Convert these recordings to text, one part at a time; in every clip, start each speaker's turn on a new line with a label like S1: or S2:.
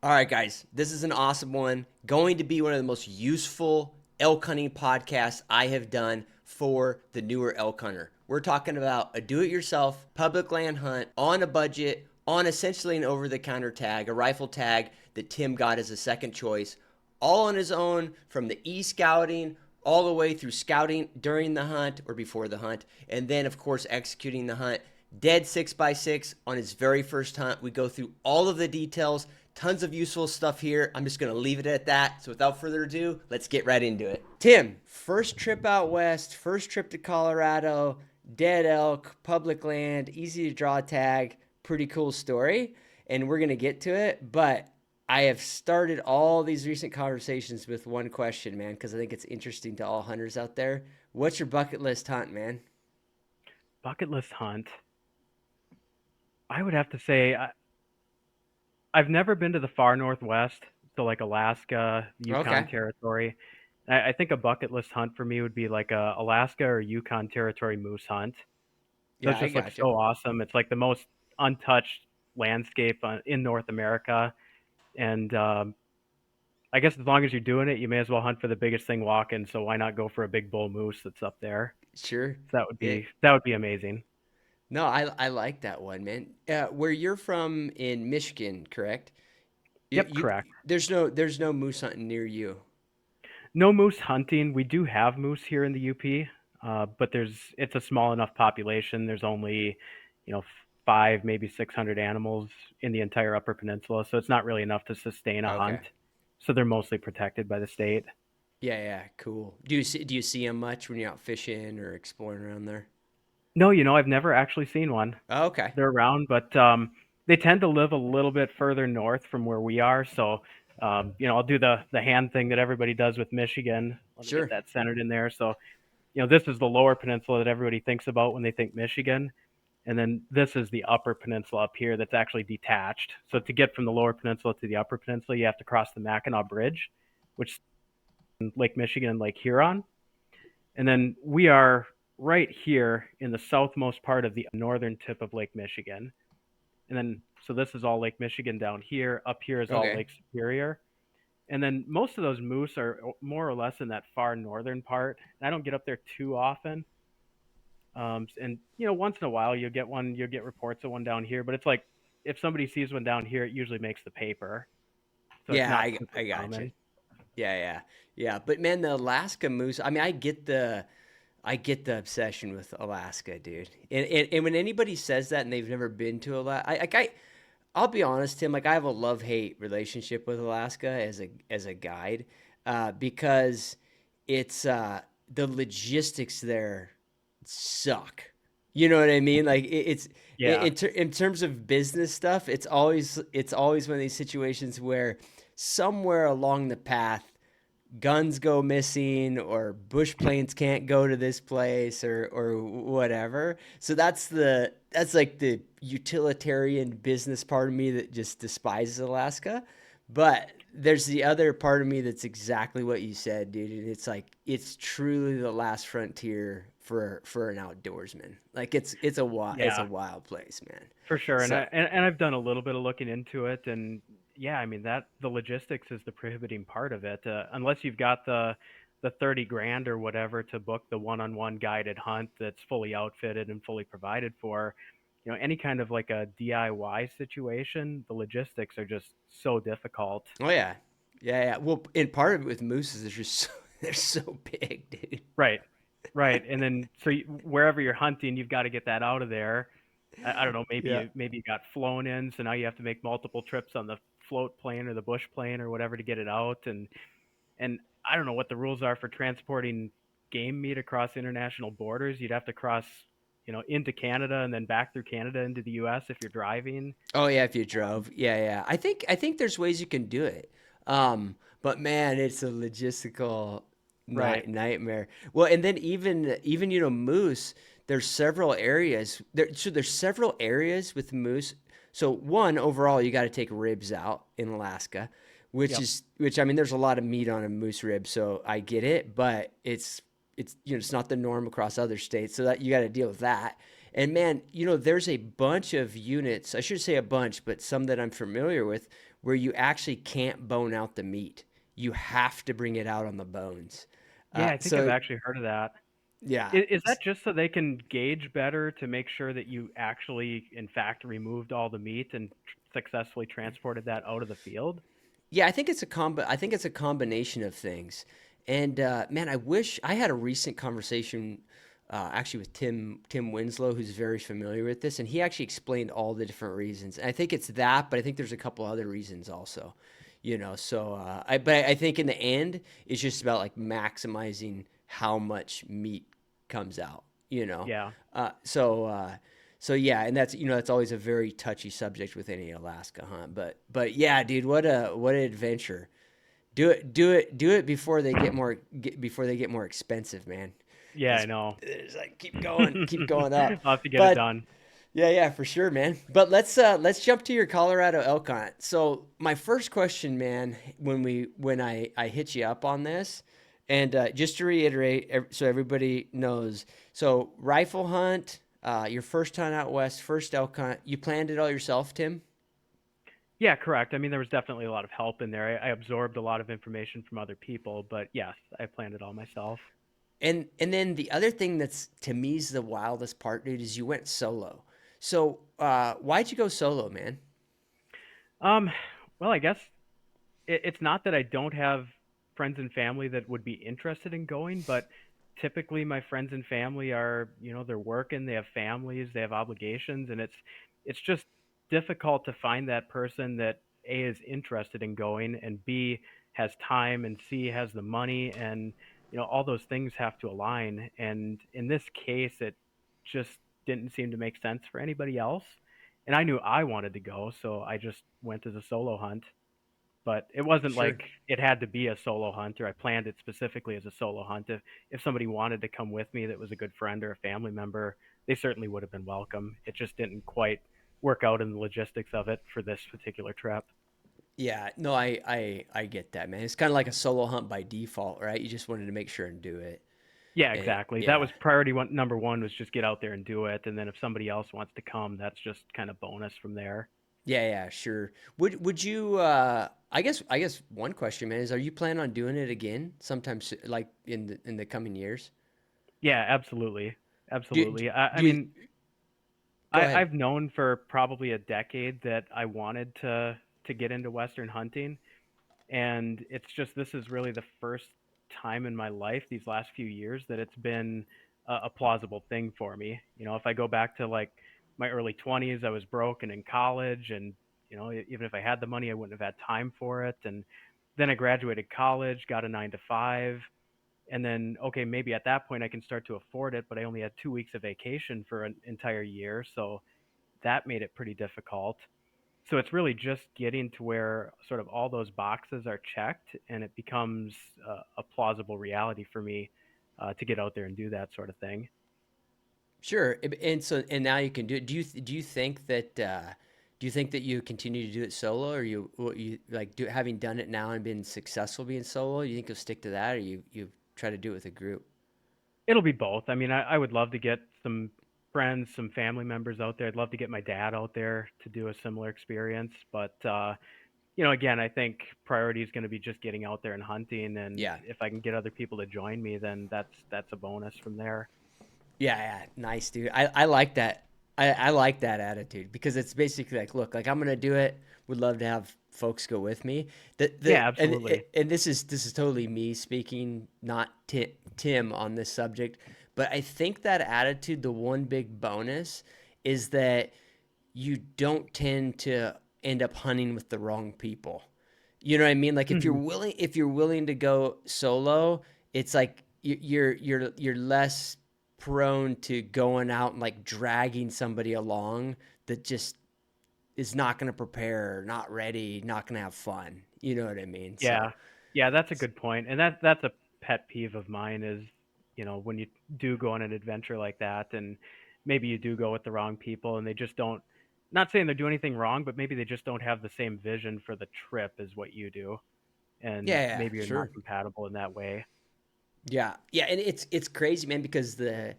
S1: All right, guys, this is an awesome one. Going to be one of the most useful elk hunting podcasts I have done for the newer elk hunter. We're talking about a do it yourself public land hunt on a budget, on essentially an over the counter tag, a rifle tag that Tim got as a second choice, all on his own from the e scouting all the way through scouting during the hunt or before the hunt, and then, of course, executing the hunt. Dead 6x6 on his very first hunt. We go through all of the details, tons of useful stuff here. I'm just going to leave it at that. So without further ado, let's get right into it. Tim, first trip out west, first trip to Colorado, dead elk, public land, easy to draw tag, pretty cool story. And we're going to get to it. But I have started all these recent conversations with one question, man, because I think it's interesting to all hunters out there. What's your bucket list hunt, man?
S2: Bucket list hunt. I would have to say I've never been to the far northwest, so like Alaska, Yukon
S1: Okay.
S2: territory. I think a bucket list hunt for me would be like a Alaska or Yukon territory moose hunt. Those
S1: Yeah, I
S2: just look
S1: got you.
S2: so awesome. It's like the most untouched landscape in North America, and I guess as long as you're doing it, you may as well hunt for the biggest thing walking. So why not go for a big bull moose that's up there?
S1: Sure.
S2: So that would
S1: Yeah.
S2: be amazing.
S1: No, I like that one, man. Where you're from in Michigan, correct?
S2: Yep, correct.
S1: There's no moose hunting near you.
S2: No moose hunting. We do have moose here in the UP, but it's a small enough population. There's only, you know, five, maybe 600 animals in the entire Upper Peninsula, so it's not really enough to sustain a
S1: Okay.
S2: hunt. So they're mostly protected by the state.
S1: Yeah, yeah, cool. Do you see them much when you're out fishing or exploring around there?
S2: No, I've never actually seen one.
S1: Oh, okay.
S2: They're around, but they tend to live a little bit further north from where we are. So, I'll do the hand thing that everybody does with Michigan. Let me get
S1: Sure.
S2: that centered in there. So, this is the lower peninsula that everybody thinks about when they think Michigan. And then this is the upper peninsula up here that's actually detached. So to get from the lower peninsula to the upper peninsula, you have to cross the Mackinac Bridge, which is Lake Michigan and Lake Huron. And then we are right here in the southmost part of the northern tip of Lake Michigan. And then, so this is all Lake Michigan down here. Up here is all
S1: Okay.
S2: Lake Superior. And then most of those moose are more or less in that far northern part. And I don't get up there too often. And once in a while you'll get reports of one down here, but it's like if somebody sees one down here, it usually makes the paper, so it's
S1: Yeah,
S2: not
S1: I
S2: super
S1: got you.
S2: common.
S1: Yeah, yeah, yeah. But man, the Alaska moose. I mean, I get the obsession with Alaska, dude. And when anybody says that and they've never been to Alaska, I'll be honest, Tim. Like I have a love hate relationship with Alaska as a guide, because it's the logistics there suck. You know what I mean? Like it's
S2: Yeah,
S1: in terms of business stuff, it's always one of these situations where somewhere along the path guns go missing or bush planes can't go to this place or whatever. So that's like the utilitarian business part of me that just despises Alaska. But there's the other part of me that's exactly what you said, dude. And it's like it's truly the last frontier for an outdoorsman. Like it's a
S2: yeah,
S1: wild place, man.
S2: for sure. And
S1: So
S2: I've done a little bit of looking into it, and yeah, I mean that the logistics is the prohibiting part of it. Unless you've got the 30 grand or whatever to book the one-on-one guided hunt that's fully outfitted and fully provided for, any kind of like a DIY situation, the logistics are just so difficult.
S1: oh yeah. Yeah, yeah. Well, and part of it with mooses is just they're so big, dude.
S2: Right. Right. And then so wherever you're hunting, you've got to get that out of there. I don't know,
S1: Yeah.
S2: maybe you got flown in, so now you have to make multiple trips on the float plane or the bush plane or whatever to get it out. And I don't know what the rules are for transporting game meat across international borders. You'd have to cross, into Canada and then back through Canada into the US if you're driving.
S1: Oh yeah, if you
S2: Um,
S1: drove. Yeah, yeah. I think there's ways you can do it. But man, it's a logistical
S2: right.
S1: nightmare. Well, and then even moose, there's several areas. There's several areas with moose. So one overall, you got to take ribs out in Alaska,
S2: Yep.
S1: which I mean, there's a lot of meat on a moose rib, so I get it, but it's not the norm across other states, so that you got to deal with that. And man, there's a bunch of units. I should say a bunch, but some that I'm familiar with, where you actually can't bone out the meat. You have to bring it out on the bones.
S2: Yeah, I think I've
S1: So
S2: actually heard of that.
S1: yeah,
S2: Is that just so they can gauge better to make sure that you actually, in fact, removed all the meat and successfully transported that out of the field?
S1: yeah, I think it's a combination of things. And man, I wish I had a recent conversation actually with Tim Winslow, who's very familiar with this, and he actually explained all the different reasons. And I think it's that, but I think there's a couple other reasons also. So I think in the end, it's just about like maximizing how much meat comes out. You know,
S2: Yeah.
S1: uh, so. Uh, so yeah, and that's always a very touchy subject with any Alaska hunt. But yeah, dude, what an adventure. Do it before they get more expensive, man.
S2: Yeah, I
S1: Because
S2: know.
S1: it's like keep going up.
S2: I'll have to get it
S1: But
S2: done.
S1: yeah, for sure, man. But let's jump to your Colorado elk hunt. So my first question, man, when I hit you up on this, and just to reiterate, so everybody knows, so rifle hunt, your first hunt out west, first elk hunt, you planned it all yourself, Tim?
S2: Yeah, correct. I mean, there was definitely a lot of help in there. I absorbed a lot of information from other people, but yes, I planned it all myself.
S1: And then the other thing that's to me is the wildest part, dude, is you went solo. So why'd you go solo, man?
S2: Um, well, I guess it's not that I don't have friends and family that would be interested in going, but typically my friends and family are, they're working, they have families, they have obligations, and it's just difficult to find that person that A is interested in going and B has time and C has the money and all those things have to align. And in this case, it just didn't seem to make sense for anybody else. And I knew I wanted to go, so I just went as a solo hunt, but it wasn't
S1: Sure.
S2: like it had to be a solo hunt or I planned it specifically as a solo hunt. If somebody wanted to come with me that was a good friend or a family member, they certainly would have been welcome. It just didn't quite work out in the logistics of it for this particular trip.
S1: Yeah, no, I get that, man. It's kind of like a solo hunt by default, right? You just wanted to make sure and do it.
S2: Yeah,
S1: And
S2: exactly. That
S1: yeah,
S2: was priority one. Number one was just get out there and do it, and then if somebody else wants to come, that's just kind of bonus from there.
S1: yeah, sure. Would you? I guess one question, man, is are you planning on doing it again sometime, like in the coming years?
S2: Yeah, absolutely,
S1: Do do,
S2: absolutely. I
S1: do you,
S2: mean,
S1: go ahead.
S2: I've known for probably a decade that I wanted to get into Western hunting, and it's just this is really the first time in my life these last few years that it's been a plausible thing for me. If I go back to like my early 20s, I was broke and in college, and even if I had the money, I wouldn't have had time for it. And then I graduated college, got a 9 to 5, and then okay, maybe at that point I can start to afford it, but I only had 2 weeks of vacation for an entire year, so that made it pretty difficult. So it's really just getting to where sort of all those boxes are checked and it becomes a plausible reality for me to get out there and do that sort of thing.
S1: Sure. And now you can do it. Do you think that you continue to do it solo, or you like do having done it now and been successful being solo? You think you'll stick to that, or you try to do it with a group?
S2: It'll be both. I mean, I would love to get some friends, some family members out there. I'd love to get my dad out there to do a similar experience. But, again, I think priority is going to be just getting out there and hunting. And
S1: Yeah.
S2: if I can get other people to join me, then that's a bonus from there.
S1: Yeah, nice, dude. I like that. I like that attitude because it's basically like, look, like I'm gonna do it. Would love to have folks go with me. The
S2: Yeah, absolutely.
S1: and this is totally me speaking, not Tim on this subject. But I think that attitude, the one big bonus, is that you don't tend to end up hunting with the wrong people. You know what I mean? Like
S2: Hmm.
S1: if you're willing to go solo, it's like you're less prone to going out and like dragging somebody along that just is not going to prepare, not ready, not going to have fun. You know what I mean? So
S2: Yeah. Yeah, that's a good point. And that's a pet peeve of mine is, when you do go on an adventure like that and maybe you do go with the wrong people and they just don't, not saying they do anything wrong, but maybe they just don't have the same vision for the trip as what you do. And
S1: yeah,
S2: maybe you're not
S1: sure.
S2: compatible in that way.
S1: Yeah, and it's crazy, man, because the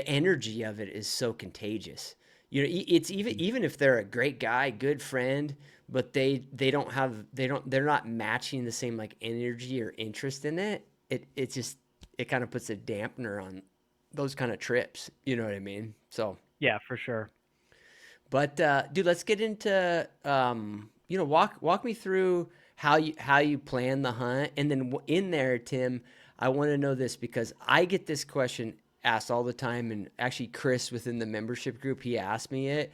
S1: energy of it is so contagious. It's even if they're a great guy, good friend, but they don't have they're not matching the same like energy or interest in it. It just it kind of puts a dampener on those kind of trips. You know what I mean? So,
S2: Yeah, for sure.
S1: but dude, let's get into walk me through how you plan the hunt, and then in there, Tim, I want to know this because I get this question asked all the time, and actually, Chris within the membership group he asked me it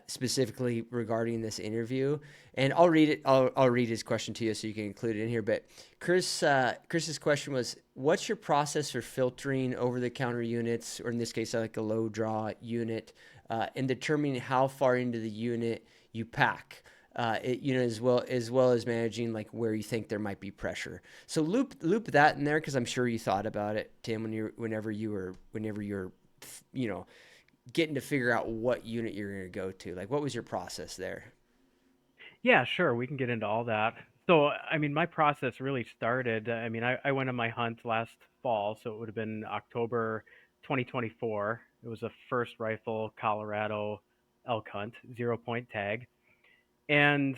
S1: specifically regarding this interview, and I'll read it. I'll read his question to you so you can include it in here. But Chris's question was, "What's your process for filtering over the counter units, or in this case, like a low draw unit, and determining how far into the unit you pack?" As well as managing like where you think there might be pressure. So loop that in there because I'm sure you thought about it, Tim, whenever you're, you know, getting to figure out what unit you're going to go to. Like, what was your process there?
S2: Yeah, sure. We can get into all that. So, I mean, my process really started. I mean, I went on my hunt last fall, so it would have been October 2024. It was a first rifle Colorado elk hunt, 0 point tag. And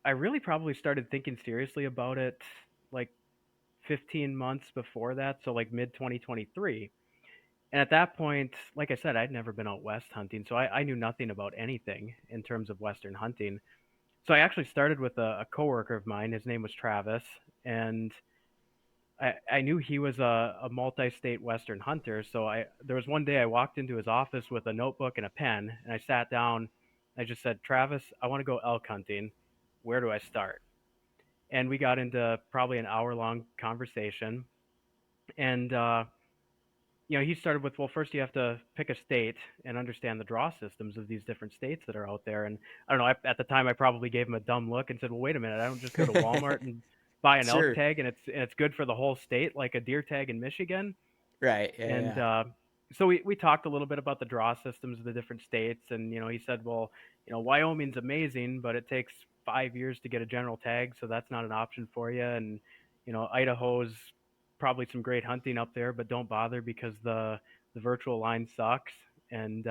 S2: I really probably started thinking seriously about it like 15 months before that, so like mid 2023. And at that point, like I said, I'd never been out west hunting, so I knew nothing about anything in terms of western hunting. So I actually started with a coworker of mine. His name was Travis, and I knew he was a multi-state Western hunter. So there was one day I walked into his office with a notebook and a pen, and I sat down. I just said, Travis, I want to go elk hunting. Where do I start? And we got into probably an hour-long conversation. And he started with, well, first you have to pick a state and understand the draw systems of these different states that are out there. And I don't know, at the time I probably gave him a dumb look and said, well, wait a minute, I don't just go to Walmart and buy an elk
S1: Sure.
S2: tag and it's good for the whole state like a deer tag in Michigan.
S1: Right.
S2: And
S1: Yeah.
S2: so we talked a little bit about the draw systems of the different states. And, he said, well, Wyoming's amazing, but it takes 5 years to get a general tag. So that's not an option for you. And, Idaho's probably some great hunting up there, but don't bother because the virtual line sucks. And,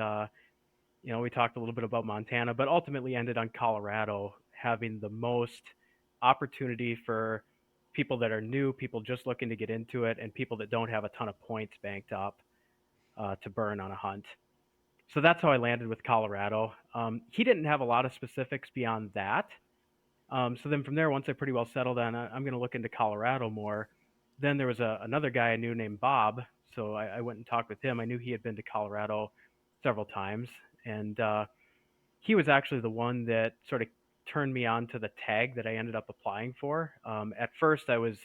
S2: we talked a little bit about Montana, but ultimately ended on Colorado having the most opportunity for people that are new, people just looking to get into it, and people that don't have a ton of points banked up to burn on a hunt. So that's how I landed with Colorado. He didn't have a lot of specifics beyond that. So then from there, once I pretty well settled on, I'm going to look into Colorado more. Then there was another guy I knew named Bob. So I went and talked with him. I knew he had been to Colorado several times. And he was actually the one that sort of turned me on to the tag that I ended up applying for. At first, I was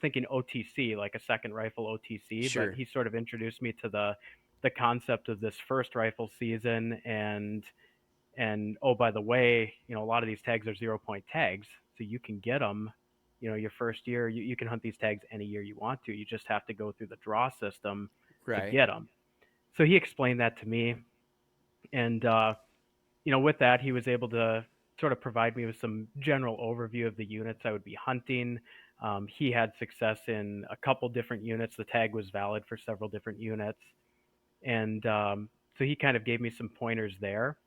S2: thinking OTC, like a second rifle OTC, but
S1: Sure.
S2: he sort of introduced me to the concept of this first rifle season, and oh, by the way, a lot of these tags are 0 point tags, so you can get them. Your first year, you can hunt these tags any year you want to. You just have to go through the draw system to
S1: Right.
S2: get them. So he explained that to me, and with that, he was able to sort of provide me with some general overview of the units I would be hunting. He had success in a couple different units. The tag was valid for several different units, and so he kind of gave me some pointers there.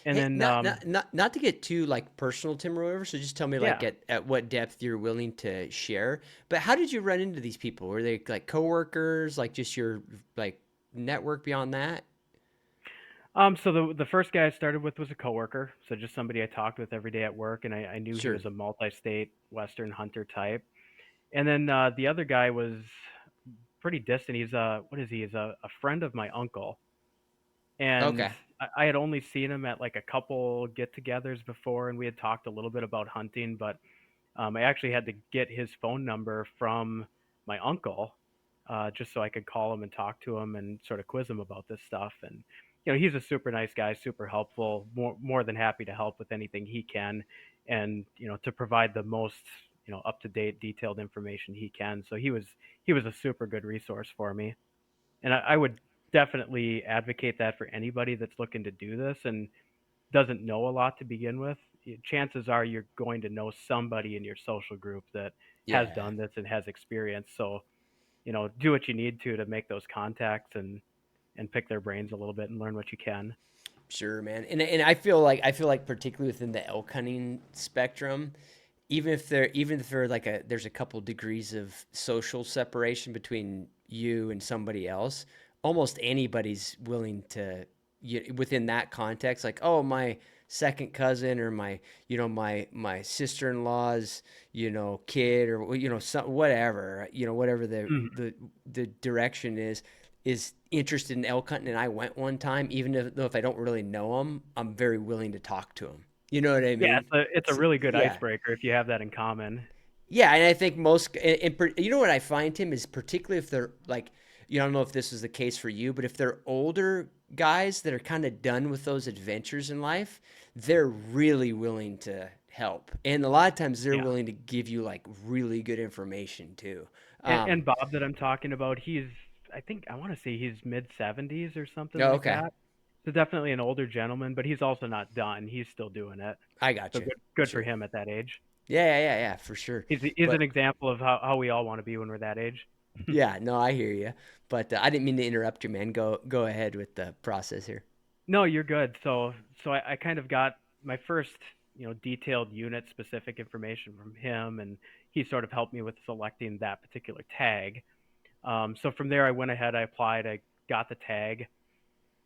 S2: And
S1: Hey,
S2: then,
S1: not to get too like personal, Tim, or whatever. So just tell me like
S2: yeah,
S1: at what depth you're willing to share. But how did you run into these people? Were they like coworkers, like just your like network beyond that?
S2: so the first guy I started with was a coworker, so just somebody I talked with every day at work, and I knew he
S1: Sure.
S2: was a multi-state Western hunter type. And then the other guy was pretty distant. He's what is he? He's a friend of my uncle, and
S1: Okay.
S2: I had only seen him at like a couple get-togethers before, and we had talked a little bit about hunting, but I actually had to get his phone number from my uncle, just so I could call him and talk to him and sort of quiz him about this stuff. And he's a super nice guy, super helpful, more than happy to help with anything he can, and to provide the most up to date, detailed information he can. So he was a super good resource for me, and I would definitely advocate that for anybody that's looking to do this and doesn't know a lot to begin with. Chances are you're going to know somebody in your social group that has
S1: Yeah.
S2: done this and has experience. So, do what you need to make those contacts and pick their brains a little bit and learn what you can.
S1: Sure, man. And I feel like particularly within the elk hunting spectrum, even if there like a there's a couple degrees of social separation between you and somebody else, almost anybody's willing to, within that context, like, oh, my second cousin, or my, my sister-in-law's, kid, or whatever, whatever
S2: Mhm.
S1: the direction is interested in elk hunting, and I went one time, even though if I don't really know them, I'm very willing to talk to them. You know what I
S2: Yeah,
S1: mean?
S2: it's a really good
S1: Yeah.
S2: icebreaker if you have that in common.
S1: Yeah, and I think most, you know what I find, Tim, is particularly if they're like, I don't know if this is the case for you, but if they're older guys that are kind of done with those adventures in life, they're really willing to help. And a lot of times they're
S2: Yeah.
S1: willing to give you like really good information too.
S2: And Bob that I'm talking about, I think I want to say he's mid 70s or something
S1: Oh,
S2: like
S1: okay.
S2: that. So definitely an older gentleman, but he's also not done. He's still doing it.
S1: I got
S2: So
S1: you.
S2: good for
S1: Sure.
S2: him at that age.
S1: Yeah, for sure.
S2: He's an
S1: But
S2: example of how we all want to be when we're that age.
S1: yeah, no, I hear you. But I didn't mean to interrupt you, man. Go ahead with the process here.
S2: No, you're good. So I kind of got my first, detailed unit specific information from him, and he sort of helped me with selecting that particular tag. So from there, I went ahead, I applied, I got the tag,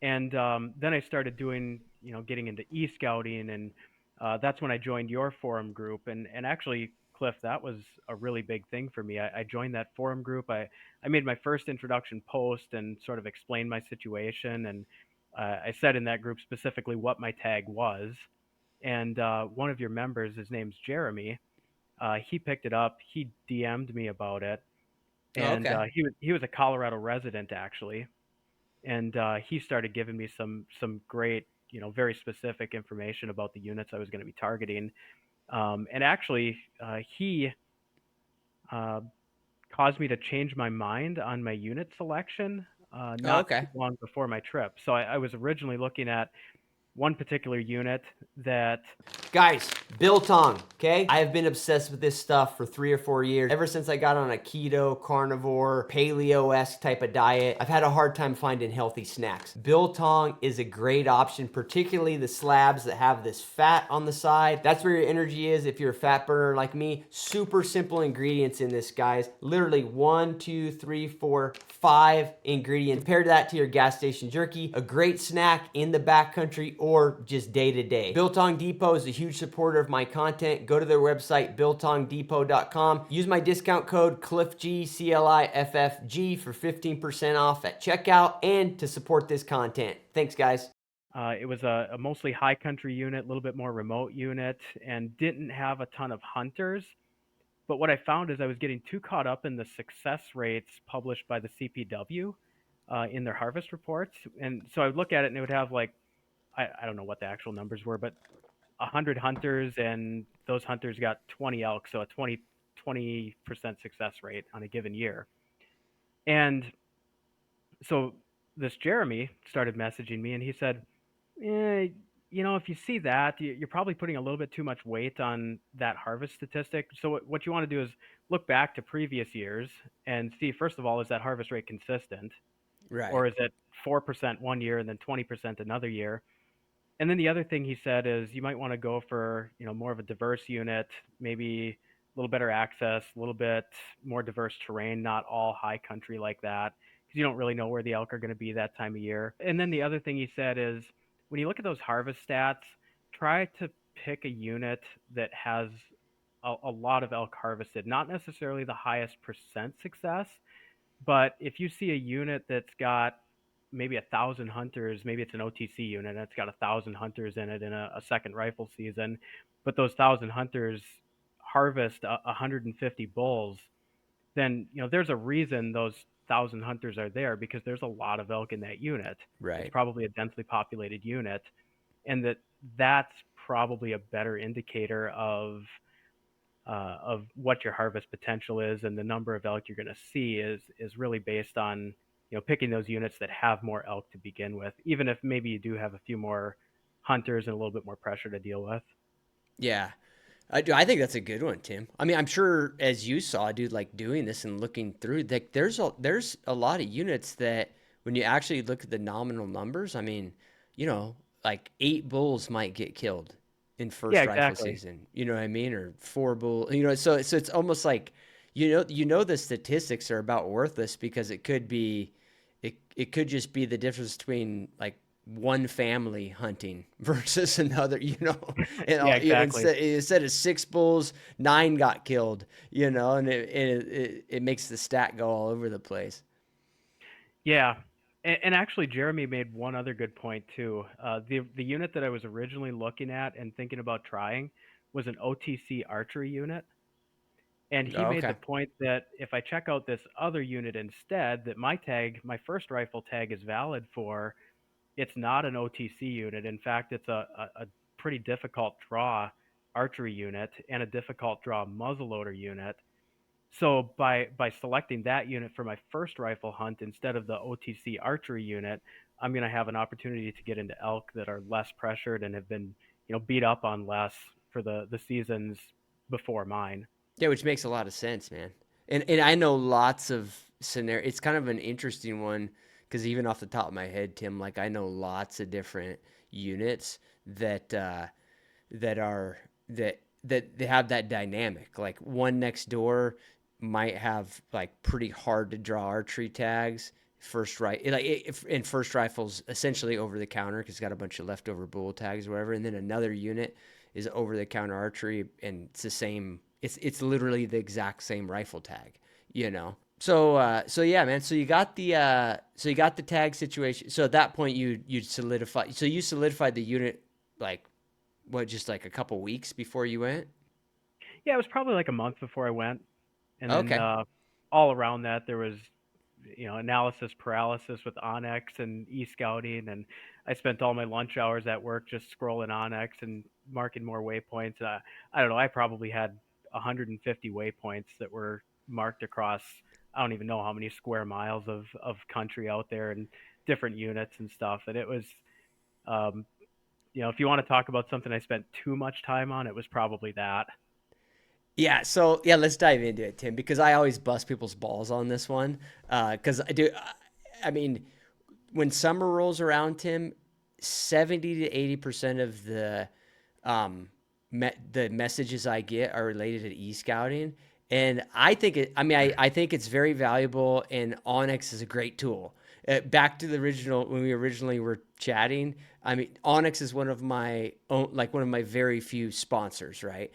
S2: and then I started doing, getting into e-scouting, and that's when I joined your forum group. And actually, Cliff, that was a really big thing for me. I joined that forum group. I made my first introduction post and sort of explained my situation, and I said in that group specifically what my tag was. And one of your members, his name's Jeremy. He picked it up. He DM'd me about it,
S1: Oh,
S2: and
S1: okay.
S2: he was a Colorado resident actually, and he started giving me some great, very specific information about the units I was going to be targeting. And actually, he uh, caused me to change my mind on my unit selection
S1: Oh,
S2: not too
S1: okay.
S2: long before my trip. So I was originally looking at one particular unit that.
S1: Guys, biltong, okay? I have been obsessed with this stuff for 3 or 4 years. Ever since I got on a keto, carnivore, paleo-esque type of diet, I've had a hard time finding healthy snacks. Biltong is a great option, particularly the slabs that have this fat on the side. That's where your energy is if you're a fat burner like me. Super simple ingredients in this, guys. Literally 1, 2, 3, 4, 5 ingredients. Compare that to your gas station jerky, a great snack in the backcountry or just day to day. Biltong Depot is a huge supporter of my content. Go to their website, biltongdepot.com. Use my discount code CLIFFG, CLIFFG, for 15% off at checkout and to support this content. Thanks, guys.
S2: It was a mostly high country unit, a little bit more remote unit, and didn't have a ton of hunters. But what I found is I was getting too caught up in the success rates published by the CPW in their harvest reports. And so I would look at it and it would have like, I don't know what the actual numbers were, but 100 hunters, and those hunters got 20 elk, so a 20% success rate on a given year. And so this Jeremy started messaging me and he said, if you see that, you're probably putting a little bit too much weight on that harvest statistic. So what you want to do is look back to previous years and see, first of all, is that harvest rate consistent,
S1: Right.
S2: or is it 4% one year and then 20% another year? And then the other thing he said is you might want to go for, more of a diverse unit, maybe a little better access, a little bit more diverse terrain, not all high country like that, because you don't really know where the elk are going to be that time of year. And then the other thing he said is when you look at those harvest stats, try to pick a unit that has a lot of elk harvested, not necessarily the highest percent success, but if you see a unit that's got maybe 1,000 hunters, maybe it's an OTC unit and it's got 1,000 hunters in it in a second rifle season, but those 1,000 hunters harvest 150 bulls, then there's a reason those 1,000 hunters are there because there's a lot of elk in that unit. It's
S1: Right.
S2: probably a densely populated unit, and that's probably a better indicator of what your harvest potential is, and the number of elk you're going to see is really based on picking those units that have more elk to begin with, even if maybe you do have a few more hunters and a little bit more pressure to deal with.
S1: Yeah. I do. I think that's a good one, Tim. I mean, I'm sure as you saw, dude, like doing this and looking through, like there's a lot of units that when you actually look at the nominal numbers, I mean, you know, like 8 bulls might get killed in
S2: Yeah,
S1: first rifle
S2: exactly.
S1: season. You know what I mean? Or 4 bull. So it's almost like the statistics are about worthless because it could just be the difference between like one family hunting versus another. And
S2: Yeah, exactly.
S1: instead of 6 bulls, 9 got killed. And it makes the stat go all over the place.
S2: Yeah, and actually, Jeremy made one other good point too. The unit that I was originally looking at and thinking about trying was an OTC archery unit, and he
S1: Oh,
S2: made the
S1: okay.
S2: point that if I check out this other unit instead, that my first rifle tag is valid for, it's not an OTC unit. In fact, it's a pretty difficult draw archery unit and a difficult draw muzzleloader unit. So by selecting that unit for my first rifle hunt instead of the OTC archery unit, I'm going to have an opportunity to get into elk that are less pressured and have been, beat up on less for the seasons before mine.
S1: Yeah, which makes a lot of sense, man. And I know lots of scenario. It's kind of an interesting one because even off the top of my head, Tim, like I know lots of different units that that are that they have that dynamic. Like one next door might have like pretty hard to draw archery tags. First right, like if in first rifles essentially over the counter because it's got a bunch of leftover bull tags or whatever, and then another unit is over the counter archery and it's the same. It's literally the exact same rifle tag, you know. So yeah, man. So you got the tag situation. So at that point you solidify. So you solidified the unit like what, just like a couple weeks before you went?
S2: Yeah, it was probably like a month before I went, and then
S1: Okay.
S2: all around that there was, analysis paralysis with Onyx and e-scouting, and I spent all my lunch hours at work just scrolling Onyx and marking more waypoints. I don't know, I probably had 150 waypoints that were marked across, I don't even know how many square miles of country out there and different units and stuff. And it was, um, if you want to talk about something I spent too much time on, it was probably that.
S1: Yeah, so yeah, let's dive into it, Tim, because I always bust people's balls on this one. Because I do, I mean, when summer rolls around, Tim, 70 to 80% of um, the messages I get are related to e-scouting. And I think I think it's very valuable, and Onyx is a great tool. Back to the original, when we originally were chatting, I mean, Onyx is one of my own, like one of my very few sponsors, right?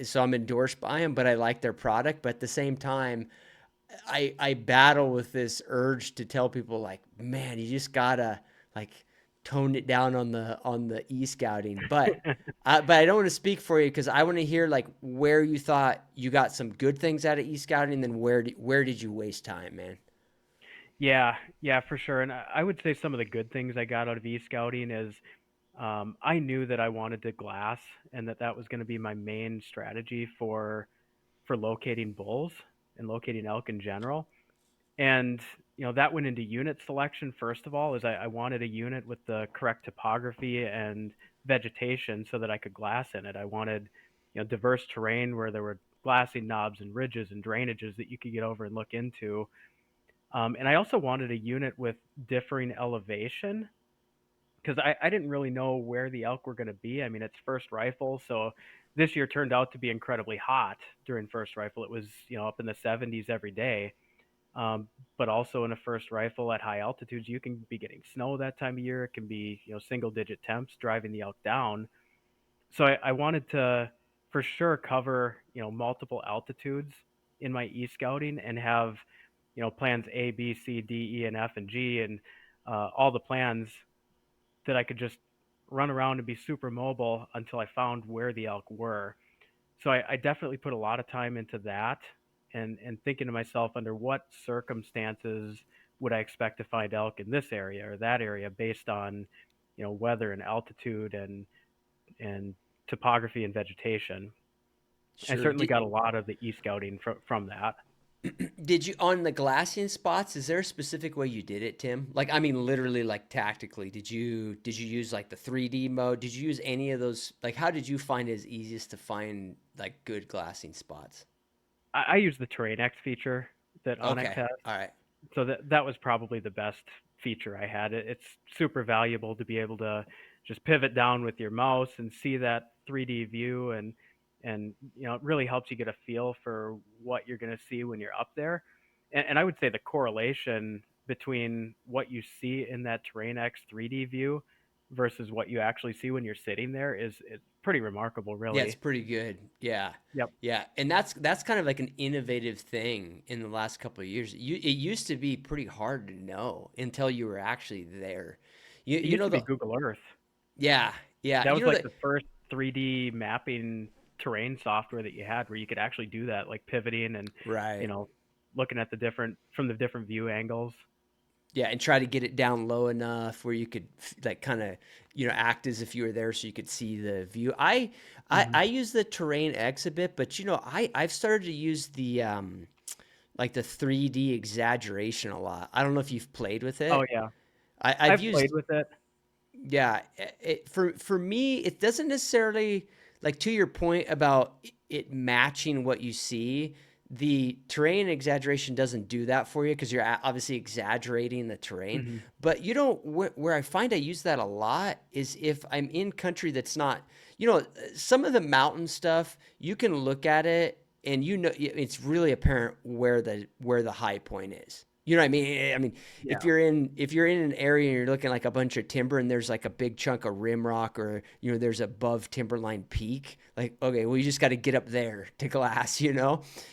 S1: So I'm endorsed by them, but I like their product. But at the same time, I battle with this urge to tell people like, man, you just gotta like tone it down on the e-scouting. But I don't want to speak for you because I want to hear like where you thought you got some good things out of e-scouting, and then where did you waste time, man?
S2: Yeah, yeah, for sure. And I would say some of the good things I got out of e-scouting is, I knew that I wanted to glass and that was going to be my main strategy for locating bulls and locating elk in general. And that went into unit selection first of all, is I wanted a unit with the correct topography and vegetation so that I could glass in it. I wanted diverse terrain where there were glassing knobs and ridges and drainages that you could get over and look into. And I also wanted a unit with differing elevation because I didn't really know where the elk were going to be. I mean, it's first rifle, so this year turned out to be incredibly hot during first rifle. It was up in the 70s every day. But also in a first rifle at high altitudes, you can be getting snow that time of year. It can be single digit temps driving the elk down. So I wanted to for sure cover multiple altitudes in my e-scouting and have plans A, B, C, D, E, and F and G, and all the plans that I could just run around and be super mobile until I found where the elk were. So I definitely put a lot of time into that, and thinking to myself, under what circumstances would I expect to find elk in this area or that area based on weather and altitude and topography and vegetation. I
S1: Sure.
S2: certainly got a lot of the e-scouting from that.
S1: Did you on the glassing spots? Is there a specific way you did it, Tim? Like, I mean, literally, like tactically. Did you use like the 3D mode? Did you use any of those? Like, how did you find it easiest to find like good glassing spots?
S2: I use the Terrain X feature that Onyx
S1: Okay,
S2: has,
S1: all right.
S2: so that was probably the best feature I had. It's super valuable to be able to just pivot down with your mouse and see that 3D view, and it really helps you get a feel for what you're going to see when you're up there. And I would say the correlation between what you see in that Terrain X 3D view versus what you actually see when you're sitting there is pretty remarkable,
S1: Yeah, it's
S2: really.
S1: pretty good. Yeah.
S2: Yep.
S1: Yeah, and that's kind of like an innovative thing in the last couple of years. It used to be pretty hard to know until you were actually there.
S2: It
S1: You
S2: used
S1: know
S2: to be
S1: the
S2: Google Earth.
S1: yeah, yeah.
S2: That
S1: You
S2: was
S1: know
S2: like
S1: the
S2: the first 3D mapping terrain software that you had where you could actually do that, like pivoting and, you
S1: right.
S2: know, looking at the different view angles.
S1: Yeah, and try to get it down low enough where you could like kind of act as if you were there so you could see the view.
S2: Hmm.
S1: I use the Terrain X a bit, but I've started to use the like the 3D exaggeration a lot. I don't know if you've played with
S2: Oh
S1: it.
S2: yeah,
S1: I've
S2: I've played
S1: used
S2: with it.
S1: yeah, for me, it doesn't necessarily like to your point about it matching what you see. The terrain exaggeration doesn't do that for you because you're obviously exaggerating the terrain.
S2: Hmm.
S1: But where I find I use that a lot is if I'm in country that's not, some of the mountain stuff, you can look at it and it's really apparent where the high point is. You know what I mean? I mean,
S2: Yeah,
S1: if you're in an area and you're looking like a bunch of timber and there's like a big chunk of rim rock or there's above timberline peak, like okay, well you just got to get up there to glass,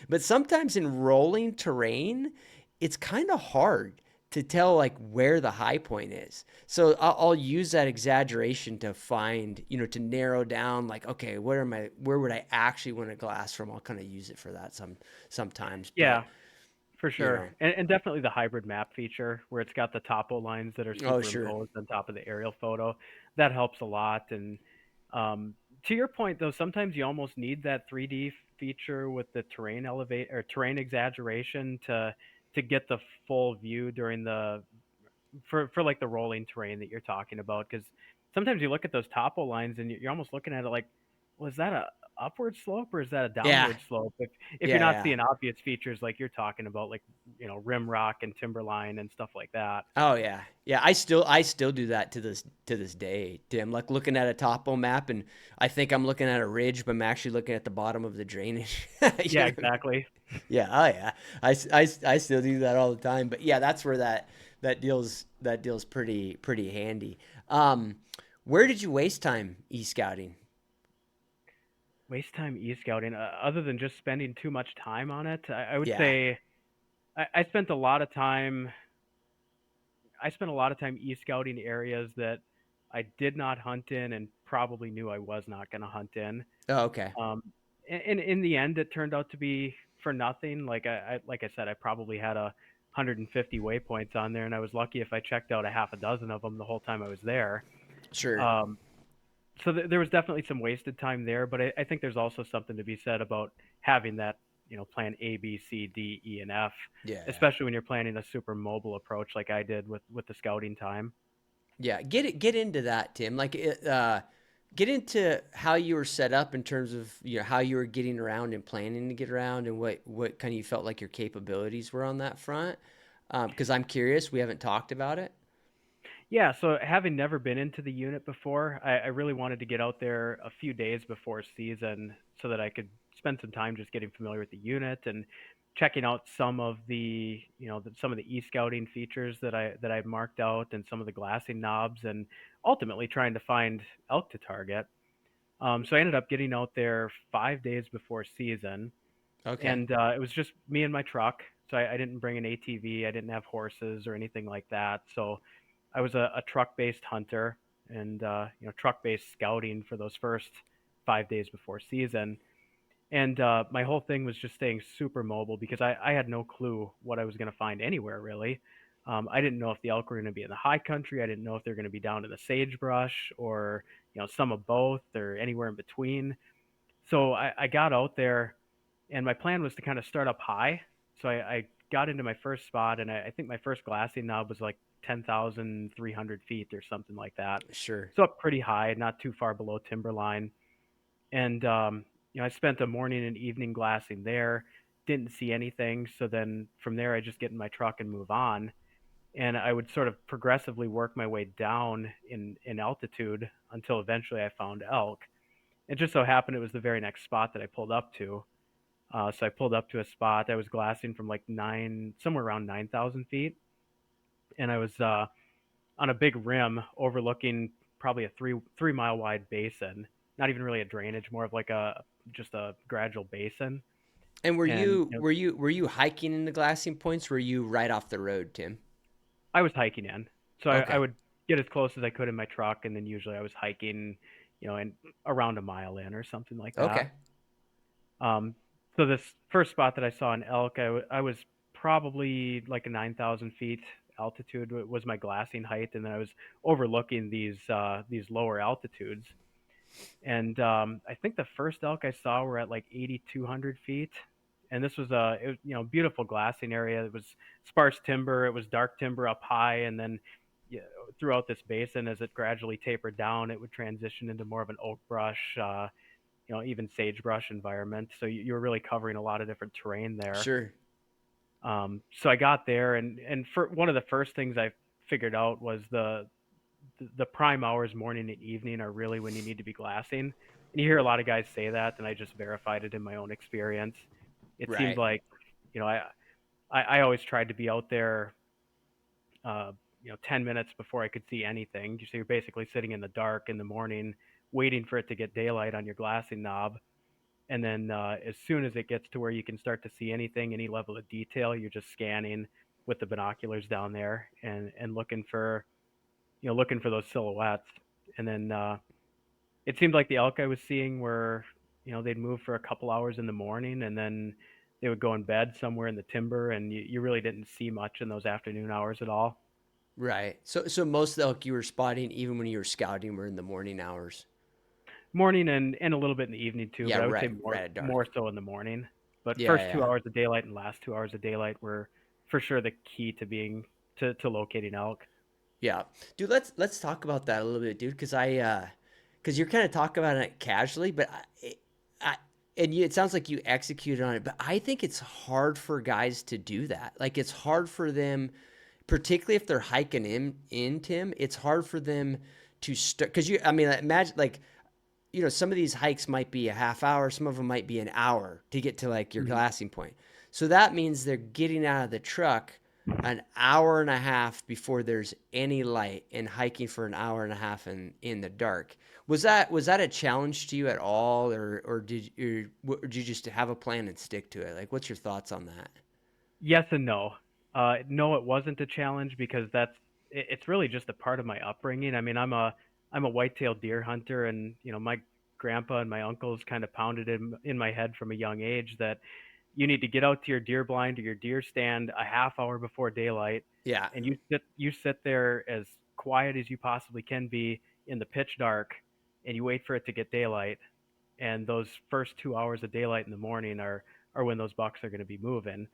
S1: But sometimes in rolling terrain, it's kind of hard to tell like where the high point is. So I'll use that exaggeration to find, to narrow down like, okay, where would I actually want to glass from? I'll kind of use it for that sometimes, but
S2: yeah, for
S1: you
S2: sure,
S1: know,
S2: and definitely the hybrid map feature where it's got the topo lines that are
S1: oh sure,
S2: superimposed on top of the aerial photo. That helps a lot. And to your point, though, sometimes you almost need that 3D feature with the terrain elevate or terrain exaggeration to get the full view during the for like the rolling terrain that you're talking about. Because sometimes you look at those topo lines and you're almost looking at it like, well, is that a upward slope or is that a
S1: yeah,
S2: downward slope? If you're
S1: yeah,
S2: not
S1: yeah.
S2: seeing obvious features like you're talking about, like rim rock and timberline and stuff like that.
S1: Oh yeah, yeah. I still do that to this day, Tim. Like looking at a topo map, and I think I'm looking at a ridge, but I'm actually looking at the bottom of the drainage.
S2: Yeah,
S1: What I mean?
S2: exactly.
S1: Yeah. Oh yeah. I still do that all the time. But yeah, that's where that deal's pretty handy. Where did you waste time e-scouting?
S2: Waste time e-scouting, other than just spending too much time on it. I would
S1: Yeah.
S2: say I spent a lot of time. I spent a lot of time e-scouting areas that I did not hunt in and probably knew I was not going to hunt in.
S1: Oh, okay.
S2: Um, and in the end, it turned out to be for nothing. Like I said, I probably had 150 waypoints on there, and I was lucky if I checked out a half a dozen of them the whole time I was there.
S1: Sure.
S2: Um, so there was definitely some wasted time there, but I think there's also something to be said about having that, plan A, B, C, D, E, and F,
S1: Yeah.
S2: especially when you're planning a super mobile approach like I did with the scouting time.
S1: Yeah, get into that, Tim. Like, get into how you were set up in terms of how you were getting around and planning to get around, and what kind of you felt like your capabilities were on that front. Because I'm curious, we haven't talked about it.
S2: Yeah, so having never been into the unit before, I really wanted to get out there a few days before season so that I could spend some time just getting familiar with the unit and checking out some of some of the e-scouting features that I marked out and some of the glassing knobs and ultimately trying to find elk to target. So I ended up getting out there 5 days before season,
S1: Okay,
S2: and it was just me and my truck. So I didn't bring an ATV. I didn't have horses or anything like that. So I was a truck-based hunter and truck-based scouting for those first 5 days before season. And my whole thing was just staying super mobile because I had no clue what I was going to find anywhere really. I didn't know if the elk were going to be in the high country. I didn't know if they're going to be down in the sagebrush or some of both or anywhere in between. So I got out there, and my plan was to kind of start up high. So I got into my first spot, and I think my first glassing knob was like 10,300 feet or something like that.
S1: sure,
S2: So up pretty high, not too far below timberline. And I spent a morning and evening glassing there. Didn't see anything. So then from there, I just get in my truck and move on. and I would sort of progressively work my way down in altitude until eventually I found elk. It just so happened it was the very next spot that I pulled up to. So I pulled up to a spot. I was glassing from like somewhere around 9,000 feet, and I was on a big rim overlooking probably a three mile wide basin. Not even really a drainage, more of like a just a gradual basin.
S1: And were
S2: And
S1: you were you were you hiking in the glassing points? Were you right off the road, Tim?
S2: I was hiking in, so I
S1: Okay.
S2: would get as close as I could in my truck, and then usually I was hiking, and around a mile in or something like that.
S1: Okay.
S2: Um, so this first spot that I saw in elk, I was probably like a 9,000 feet altitude was my glassing height, and then I was overlooking these lower altitudes. And I think the first elk I saw were at like 8,200 feet, and this was beautiful glassing area. It was sparse timber, it was dark timber up high, and then yeah, throughout this basin, as it gradually tapered down, it would transition into more of an oak brush, even sagebrush environment. So you were really covering a lot of different terrain there.
S1: Sure.
S2: So I got there, and for one of the first things I figured out was the prime hours, morning and evening, are really when you need to be glassing. And you hear a lot of guys say that, and I just verified it in my own experience. It seemed
S1: Right.
S2: like, you know, I always tried to be out there, uh, 10 minutes before I could see anything. So you're basically sitting in the dark in the morning, waiting for it to get daylight on your glassing knob. And then as soon as it gets to where you can start to see anything, any level of detail, you're just scanning with the binoculars down there and looking for those silhouettes. And then it seemed like the elk I was seeing were, they'd move for a couple hours in the morning, and then they would go in bed somewhere in the timber, and you really didn't see much in those afternoon hours at all.
S1: Right. So most of the elk you were spotting, even when you were scouting, were in the morning hours.
S2: Morning and a little bit in the evening too,
S1: Yeah.
S2: but I would say
S1: Right.
S2: more
S1: Right at
S2: more
S1: dark.
S2: so in the morning. But
S1: Yeah.
S2: first two
S1: Yeah.
S2: hours of daylight and last 2 hours of daylight were for sure the key to being to locating elk.
S1: Yeah, dude. Let's talk about that a little bit, dude. Because you're kind of talking about it casually, but I and it sounds like you executed on it. But I think it's hard for guys to do that. Like it's hard for them, particularly if they're hiking in Tim. It's hard for them to start because I mean, imagine like some of these hikes might be a half hour, some of them might be an hour to get to like your
S2: Mhm.
S1: glassing point. So that means they're getting out of the truck an hour and a half before there's any light and hiking for an hour and a half in the dark. Was that a challenge to you at all, or did you just have a plan and stick to it? Like, what's your thoughts on that?
S2: Yes and no. No, it wasn't a challenge because it's really just a part of my upbringing. I mean, I'm a white-tailed deer hunter, and my grandpa and my uncles kind of pounded in my head from a young age that you need to get out to your deer blind or your deer stand a half hour before daylight,
S1: Yeah,
S2: and you sit there as quiet as you possibly can be in the pitch dark, and you wait for it to get daylight. And those first 2 hours of daylight in the morning are when those bucks are going to be moving.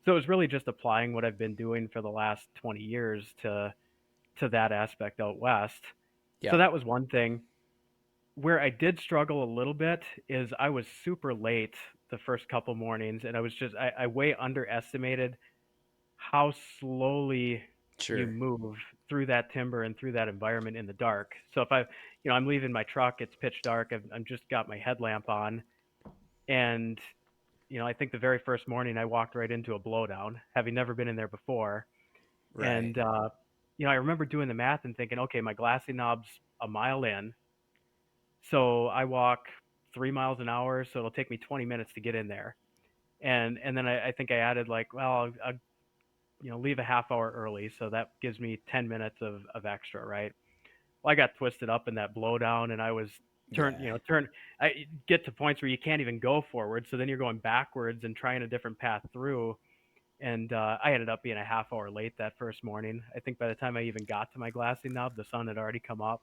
S2: So it was really just applying what I've been doing for the last 20 years to that aspect out west. So
S1: yeah,
S2: that was one thing. Where I did struggle a little bit is I was super late the first couple mornings, and I way underestimated how slowly you
S1: sure,
S2: move through that timber and through that environment in the dark. So if I'm leaving my truck, it's pitch dark. I'm just got my headlamp on, and I think the very first morning I walked right into a blowdown, having never been in there before.
S1: right,
S2: And I remember doing the math and thinking, okay, my glassy knob's a mile in, so I walk 3 miles an hour, so it'll take me 20 minutes to get in there. And then I think I added like, well, I'll leave a half hour early, so that gives me 10 minutes of extra, right? Well, I got twisted up in that blowdown, and I was
S1: yeah.
S2: I get to points where you can't even go forward, so then you're going backwards and trying a different path through. And I ended up being a half hour late that first morning. I think by the time I even got to my glassing knob, the sun had already come up.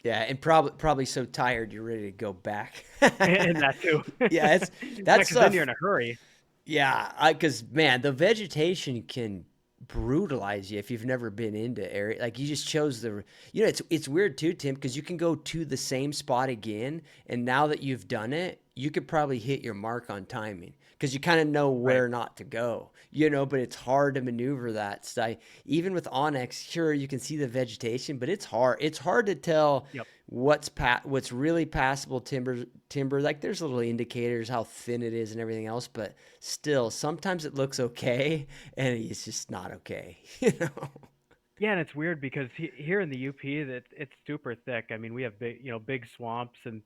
S1: Yeah, and probably so tired you're ready to go back.
S2: And that too.
S1: Yeah, it's
S2: Yeah,
S1: that
S2: because then you're
S1: stuff.
S2: in a hurry.
S1: Yeah, because man, the vegetation can brutalize you if you've never been into area. Like you just chose it's weird too, Tim, because you can go to the same spot again, and now that you've done it, you could probably hit your mark on timing because you kind of know
S2: Right.
S1: where not to go, but it's hard to maneuver that. So even with Onyx, sure, you can see the vegetation, but it's hard. It's hard to tell
S2: Yep.
S1: what's really passable timber. Like there's little indicators how thin it is and everything else, but still, sometimes it looks okay and it's just not okay, you know?
S2: Yeah, and it's weird because here in the UP, that it's super thick. I mean, we have big swamps and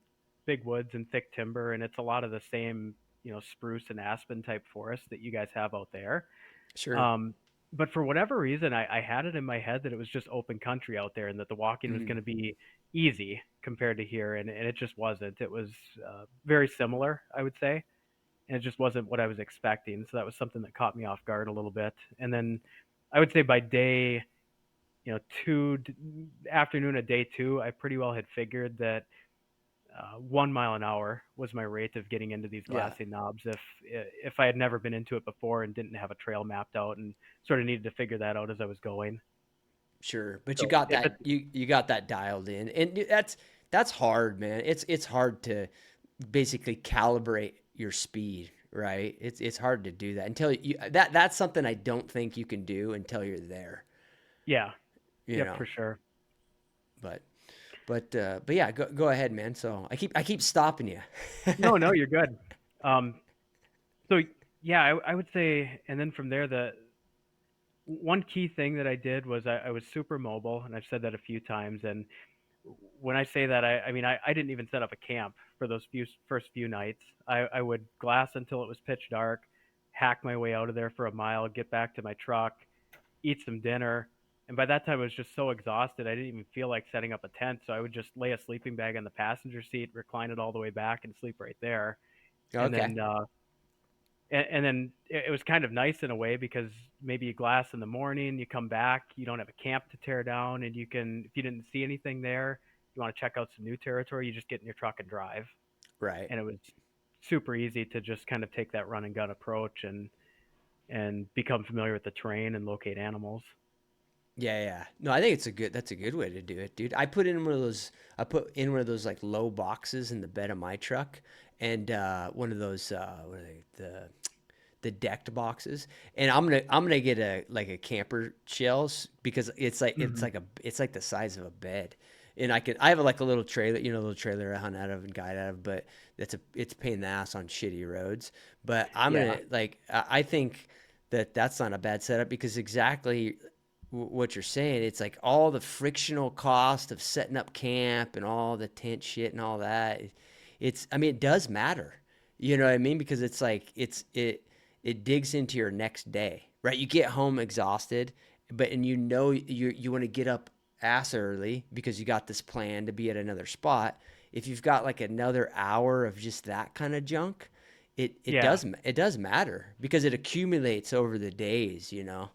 S2: big woods and thick timber, and it's a lot of the same, spruce and aspen type forest that you guys have out there.
S1: Sure.
S2: Um, but for whatever reason, I had it in my head that it was just open country out there, and that the walking was
S1: Mhm.
S2: going to be easy compared to here, and it just wasn't. It was very similar, I would say, and it just wasn't what I was expecting. So that was something that caught me off guard a little bit. And then I would say by day two afternoon of day two, I pretty well had figured that 1 mile an hour was my rate of getting into these
S1: Yeah.
S2: glassy knobs. If I had never been into it before and didn't have a trail mapped out and sort of needed to figure that out as I was going.
S1: Sure, but you
S2: So
S1: got
S2: if
S1: that
S2: it's
S1: you got that dialed in, and that's hard, man. It's hard to basically calibrate your speed, right? It's hard to do that until that's something I don't think you can do until you're there,
S2: Yeah,
S1: you
S2: yep,
S1: know.
S2: for sure.
S1: But but yeah, go ahead, man. So I keep stopping you.
S2: No, no, you're good. Um, so yeah, I would say, and then from there, the one key thing that I did was I was super mobile, and I've said that a few times. And when I say that, I mean I didn't even set up a camp for those first few nights. I would glass until it was pitch dark, hack my way out of there for a mile, get back to my truck, eat some dinner, and by that time I was just so exhausted I didn't even feel like setting up a tent. So I would just lay a sleeping bag on the passenger seat, recline it all the way back, and sleep right there. And
S1: Okay,
S2: then and then it was kind of nice in a way because maybe you glass in the morning, you come back, you don't have a camp to tear down, and you can, if you didn't see anything there, you want to check out some new territory, you just get in your truck and drive.
S1: right.
S2: And it was super easy to just kind of take that run and gun approach and become familiar with the terrain and locate animals.
S1: Yeah, yeah. No, I think that's a good way to do it, dude. I put in one of those like low boxes in the bed of my truck and one of those what are they the decked boxes, and I'm gonna get a like a camper shells because
S2: Hmm.
S1: it's like the size of a bed, and I have like a little trailer, a little trailer I hunt out of and guide out of, but it's a pain in the ass on shitty roads. But I'm
S2: Yeah,
S1: gonna like I think that's not a bad setup because exactly what you're saying, it's like all the frictional cost of setting up camp and all the tent shit and all that. I mean, it does matter. You know what I mean? Because it's like it digs into your next day, right? You get home exhausted, and you want to get up ass early because you got this plan to be at another spot. If you've got like another hour of just that kind of junk,
S2: yeah.
S1: it does matter because it accumulates over the days, you know.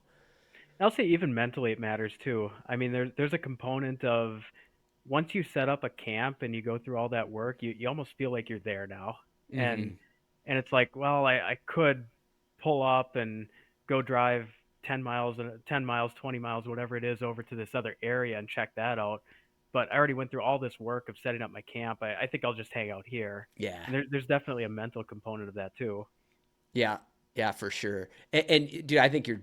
S2: I'll say even mentally it matters too. I mean, there's a component of once you set up a camp and you go through all that work, you almost feel like you're there now. And
S1: Mm-hmm.
S2: and it's like, well, I could pull up and go drive 10 miles, 20 miles, whatever it is, over to this other area and check that out. But I already went through all this work of setting up my camp. I think I'll just hang out here.
S1: Yeah.
S2: And there's definitely a mental component of that too.
S1: Yeah, yeah, for sure. And dude, I think you're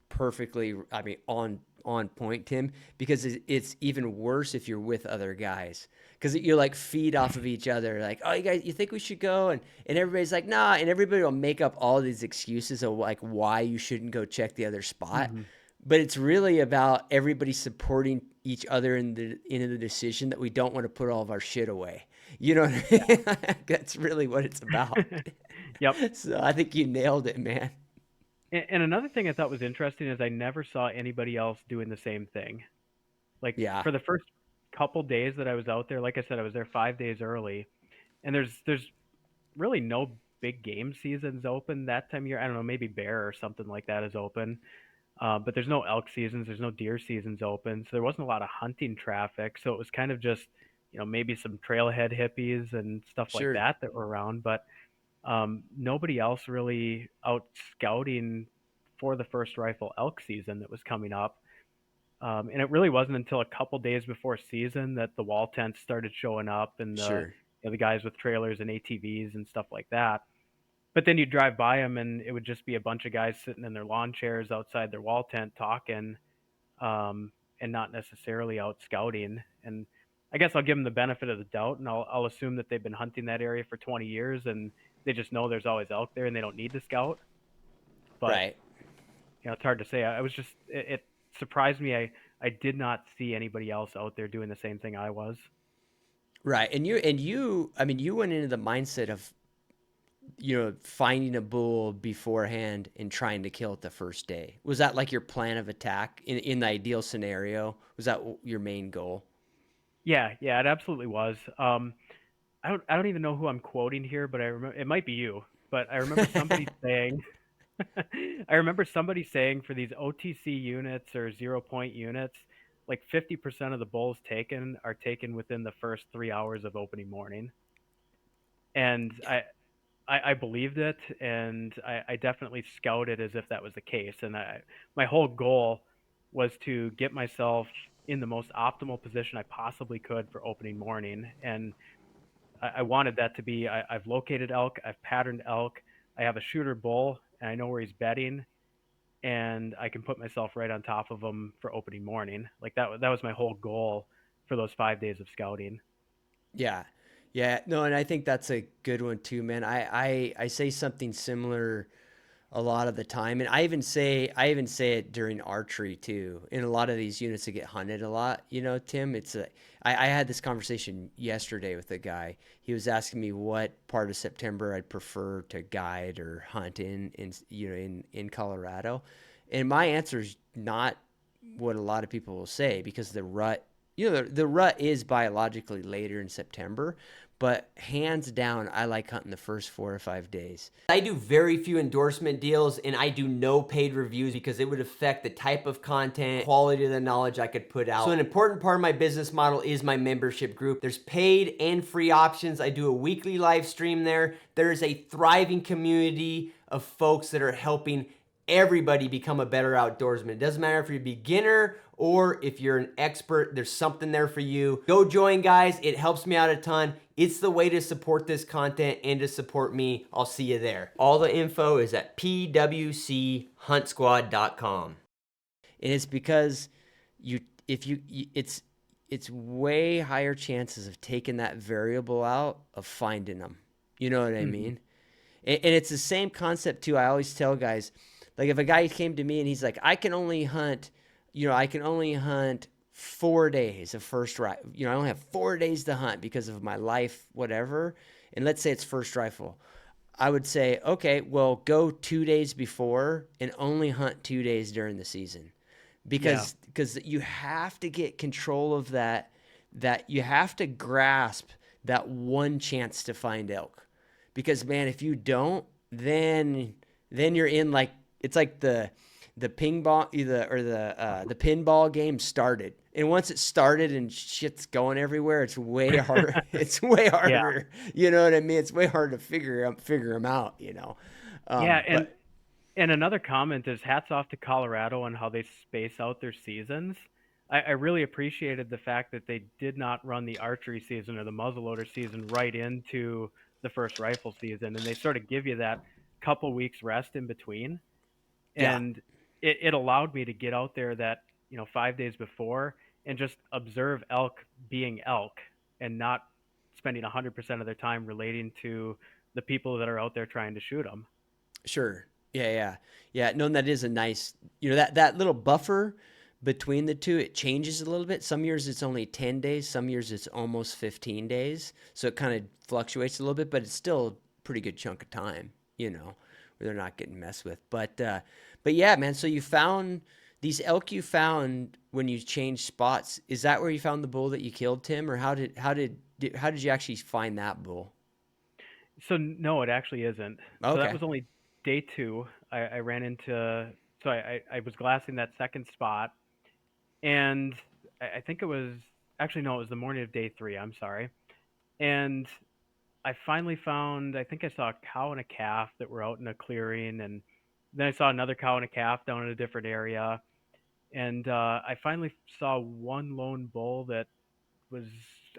S1: perfectly, I mean, on point, Tim, because it's even worse if you're with other guys. Because you like feed off of each other, like, oh, you think we should go, and everybody's like, nah, and everybody will make up all these excuses of like why you shouldn't go check the other spot,
S2: Hmm.
S1: but it's really about everybody supporting each other in the decision that we don't want to put all of our shit away. You know what I
S2: Yeah.
S1: mean? That's really what it's about.
S2: Yep.
S1: So I think you nailed it, man.
S2: And another thing I thought was interesting is I never saw anybody else doing the same thing. Like
S1: Yeah,
S2: for the first couple days that I was out there, like I said, I was there 5 days early, and there's really no big game seasons open that time of year. I don't know, maybe bear or something like that is open, but there's no elk seasons, there's no deer seasons open, so there wasn't a lot of hunting traffic. So it was kind of just maybe some trailhead hippies and stuff like
S1: sure,
S2: that were around, but nobody else really out scouting for the first rifle elk season that was coming up. And it really wasn't until a couple days before season that the wall tents started showing up and the
S1: sure.
S2: the guys with trailers and ATVs and stuff like that. But then you'd drive by them, and it would just be a bunch of guys sitting in their lawn chairs outside their wall tent talking, um, and not necessarily out scouting. And I guess I'll give them the benefit of the doubt, and I'll assume that they've been hunting that area for 20 years, and they just know there's always elk there, and they don't need to scout. But
S1: Right.
S2: it's hard to say. I was just it surprised me. I did not see anybody else out there doing the same thing I was.
S1: Right. And you I mean you went into the mindset of finding a bull beforehand and trying to kill it the first day. Was that like your plan of attack in the ideal scenario? Was that your main goal?
S2: Yeah, yeah, it absolutely was. I don't even know who I'm quoting here, but I remember it might be you. But I remember somebody saying, I remember somebody saying for these OTC units or 0 point units, like 50% of the bulls taken are taken within the first 3 hours of opening morning. And I believed it, and I definitely scouted as if that was the case. And my whole goal was to get myself in the most optimal position I possibly could for opening morning. And I wanted that to be I've located elk, I've patterned elk, I have a shooter bull, and I know where he's bedding, and I can put myself right on top of him for opening morning. Like that was my whole goal for those 5 days of scouting.
S1: Yeah. Yeah. No, and I think that's a good one too, man. I say something similar a lot of the time, and I even say it during archery too. In a lot of these units that get hunted a lot, Tim, I had this conversation yesterday with a guy. He was asking me what part of September I'd prefer to guide or hunt in Colorado, and my answer is not what a lot of people will say, because the rut, the rut is biologically later in September, but hands down, I like hunting the first 4 or 5 days. I do very few endorsement deals, and I do no paid reviews because it would affect the type of content, quality of the knowledge I could put out. So an important part of my business model is my membership group. There's paid and free options. I do a weekly live stream there. There is a thriving community of folks that are helping everybody become a better outdoorsman. It doesn't matter if you're a beginner or if you're an expert, there's something there for you. Go join, guys. It helps me out a ton. It's the way to support this content and to support me. I'll see you there. All the info is at pwchuntsquad.com. And it's because you if you it's way higher chances of taking that variable out of finding them. You know what I
S2: Hmm.
S1: mean? And it's the same concept too. I always tell guys, like if a guy came to me and he's like, I can only hunt 4 days of first rifle. I only have 4 days to hunt because of my life, whatever. And let's say it's first rifle. I would say, okay, well, go 2 days before and only hunt 2 days during the season,
S2: Yeah,
S1: because you have to get control of that you have to grasp that one chance to find elk, because man, if you don't, then you're in, like, it's like the ping ball the pinball game started, and once it started and shit's going everywhere, it's way harder. It's way
S2: yeah,
S1: harder, you know what I mean? It's way harder to figure them out,
S2: yeah. And
S1: but
S2: And another comment is hats off to Colorado on how they space out their seasons. I really appreciated the fact that they did not run the archery season or the muzzleloader season right into the first rifle season, and they sort of give you that couple weeks rest in between.
S1: yeah,
S2: And it allowed me to get out there that 5 days before and just observe elk being elk and not spending 100% of their time relating to the people that are out there trying to shoot them.
S1: sure. Yeah, yeah. Yeah, no, and that is a nice, that little buffer between the two, it changes a little bit. Some years it's only 10 days, some years it's almost 15 days. So it kind of fluctuates a little bit, but it's still a pretty good chunk of time, where they're not getting messed with. But yeah, man, so you found these elk you found when you changed spots. Is that where you found the bull that you killed, Tim, or how did you actually find that bull?
S2: So no, it actually isn't. So that
S1: Okay.
S2: was only day two. I ran into I was glassing that second spot, and I think it was actually no, it was the morning of day three. I'm sorry, and I finally found. I think I saw a cow and a calf that were out in a clearing, and then I saw another cow and a calf down in a different area, and I finally saw one lone bull that was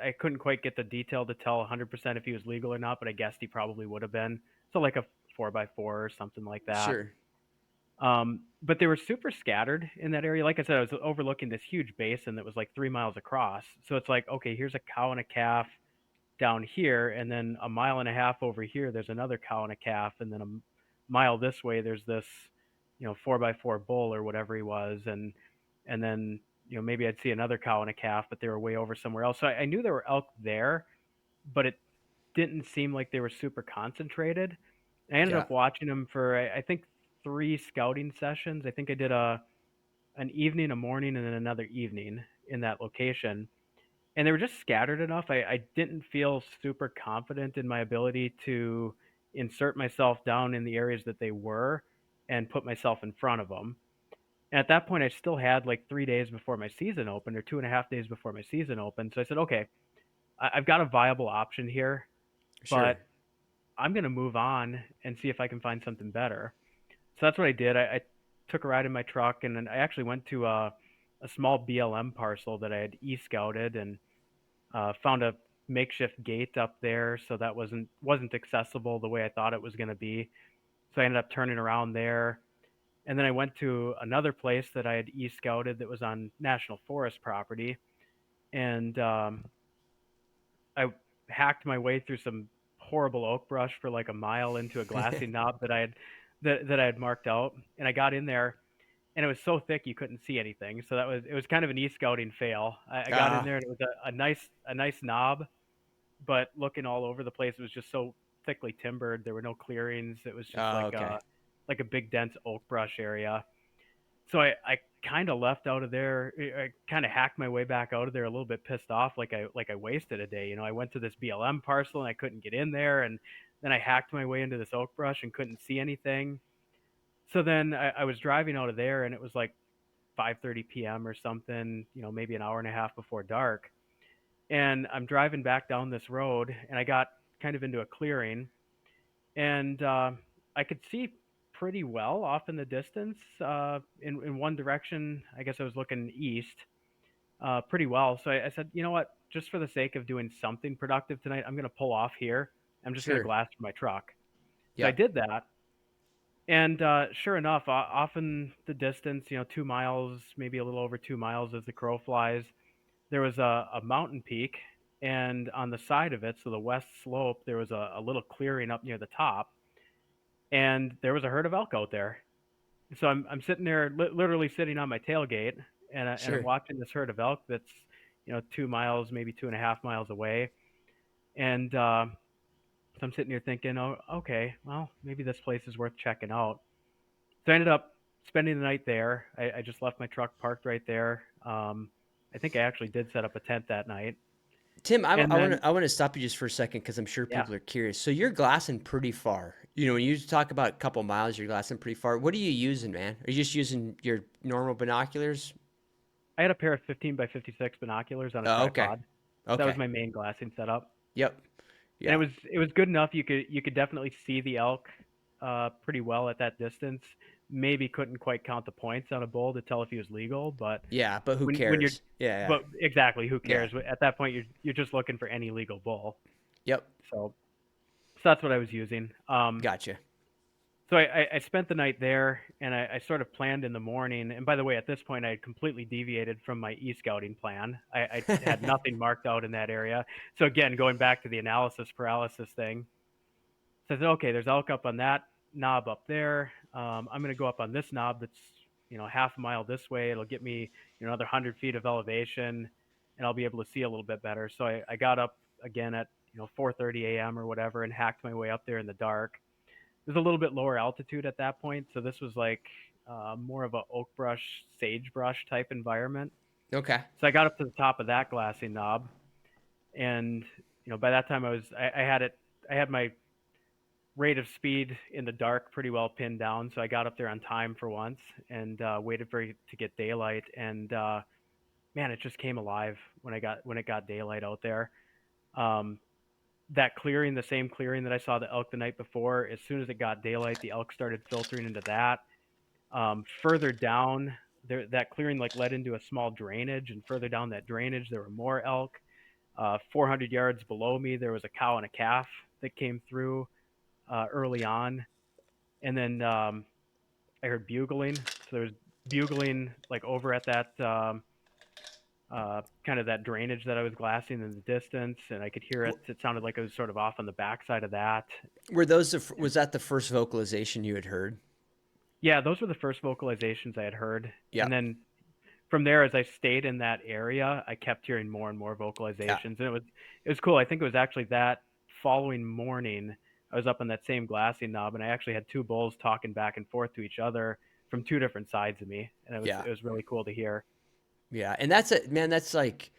S2: I couldn't quite get the detail to tell 100% if he was legal or not, but I guessed he probably would have been. So like a 4x4 or something like that.
S1: Sure.
S2: But they were super scattered in that area. Like I said, I was overlooking this huge basin that was like 3 miles across. So it's like, okay, here's a cow and a calf down here, and then a mile and a half over here, there's another cow and a calf, and then a mile this way, there's this, 4x4 bull or whatever he was, and then maybe I'd see another cow and a calf, but they were way over somewhere else. So I knew there were elk there, but it didn't seem like they were super concentrated. I ended
S1: Yeah.
S2: up watching them for I think 3 scouting sessions. I think I did a an evening, a morning, and then another evening in that location, and they were just scattered enough. I didn't feel super confident in my ability to insert myself down in the areas that they were and put myself in front of them. And at that point, I still had like 3 days before my season opened, or 2.5 days before my season opened. So I said, okay, I've got a viable option here, but
S1: Sure.
S2: I'm going to move on and see if I can find something better. So that's what I did. I took a ride in my truck, and then I actually went to a small BLM parcel that I had e-scouted, and found a makeshift gate up there, so that wasn't accessible the way I thought it was going to be. So I ended up turning around there, and then I went to another place that I had e-scouted that was on national forest property, and I hacked my way through some horrible oak brush for like a mile into a glassing knob that I had marked out, and I got in there. And it was so thick you couldn't see anything. So it was kind of an e-scouting fail. I got in
S1: Ah.
S2: there, and it was a nice knob, but looking all over the place, it was just so thickly timbered. There were no clearings. It was just
S1: Okay.
S2: like a big dense oak brush area. So I kind of left out of there. I kind of hacked my way back out of there a little bit pissed off, like I wasted a day. I went to this BLM parcel and I couldn't get in there, and then I hacked my way into this oak brush and couldn't see anything. So then I was driving out of there, and it was like 5:30 p.m. or something. Maybe an hour and a half before dark, and I'm driving back down this road, and I got kind of into a clearing, and I could see pretty well off in the distance. In one direction, I guess I was looking east, pretty well. So I said, you know what? Just for the sake of doing something productive tonight, I'm going to pull off here. I'm just going to
S1: Sure.
S2: glass for my truck. So I
S1: Yep.
S2: did that, and sure enough, off in the distance, 2 miles, maybe a little over 2 miles as the crow flies, there was a mountain peak, and on the side of it, so the west slope, there was a little clearing up near the top, and there was a herd of elk out there. So I'm sitting there, literally sitting on my tailgate, and I'm
S1: Sure.
S2: watching this herd of elk that's 2 miles, maybe 2.5 miles away, and so I'm sitting here thinking, oh, okay, well, maybe this place is worth checking out. So I ended up spending the night there. I just left my truck parked right there. I think I actually did set up a tent that night.
S1: Tim,
S2: And then,
S1: I want to stop you just for a second because I'm sure
S2: yeah,
S1: people are curious. So you're glassing pretty far. When you talk about a couple miles, you're glassing pretty far. What are you using, man? Are you just using your normal binoculars?
S2: I had a pair of 15 by 56 binoculars on a
S1: Oh, okay.
S2: tripod. That was
S1: Okay.
S2: my main glassing setup,
S1: Yep.
S2: and
S1: Yeah.
S2: it was good enough. You could definitely see the elk pretty well at that distance. Maybe couldn't quite count the points on a bull to tell if he was legal, but
S1: Yeah, but who
S2: when you're
S1: cares? Yeah,
S2: but exactly, who
S1: yeah.
S2: cares? At that point, you're just looking for any legal bull.
S1: Yeah. Yep.
S2: So that's what I was using.
S1: Gotcha.
S2: So I spent the night there, and I sort of planned in the morning. And by the way, at this point, I had completely deviated from my e-scouting plan. I had nothing marked out in that area. So again, going back to the analysis paralysis thing, so I said, okay, there's elk up on that knob up there. I'm going to go up on this knob that's half a mile this way. It'll get me another 100 feet of elevation, and I'll be able to see a little bit better. So I got up again at 4:30 a.m. or whatever, and hacked my way up there in the dark. It was a little bit lower altitude at that point, so this was like more of a oak brush, sagebrush type environment.
S1: Okay.
S2: So I got up to the top of that glassing knob, and by that time I had my rate of speed in the dark pretty well pinned down. So I got up there on time for once, and waited for it to get daylight. And man, it just came alive when it got daylight out there. Um, that clearing, the same clearing that I saw the elk the night before, as soon as it got daylight, the elk started filtering into that. Further down, that clearing like led into a small drainage, and further down that drainage, there were more elk. 400 yards below me, there was a cow and a calf that came through early on, and then I heard bugling. So there was bugling like over at that kind of that drainage that I was glassing in the distance, and I could hear it. It sounded like it was sort of off on the backside of that.
S1: Was that the first vocalization you had heard?
S2: Yeah, those were the first vocalizations I had heard,
S1: Yeah.
S2: and then from there, as I stayed in that area, I kept hearing more and more
S1: Yeah.
S2: vocalizations, and it was cool. I think it was actually that following morning I was up on that same glassing knob, and I actually had two bulls talking back and forth to each other from two different sides of me, and it was
S1: Yeah.
S2: it was really cool to hear.
S1: Yeah, and that's a man. That's like,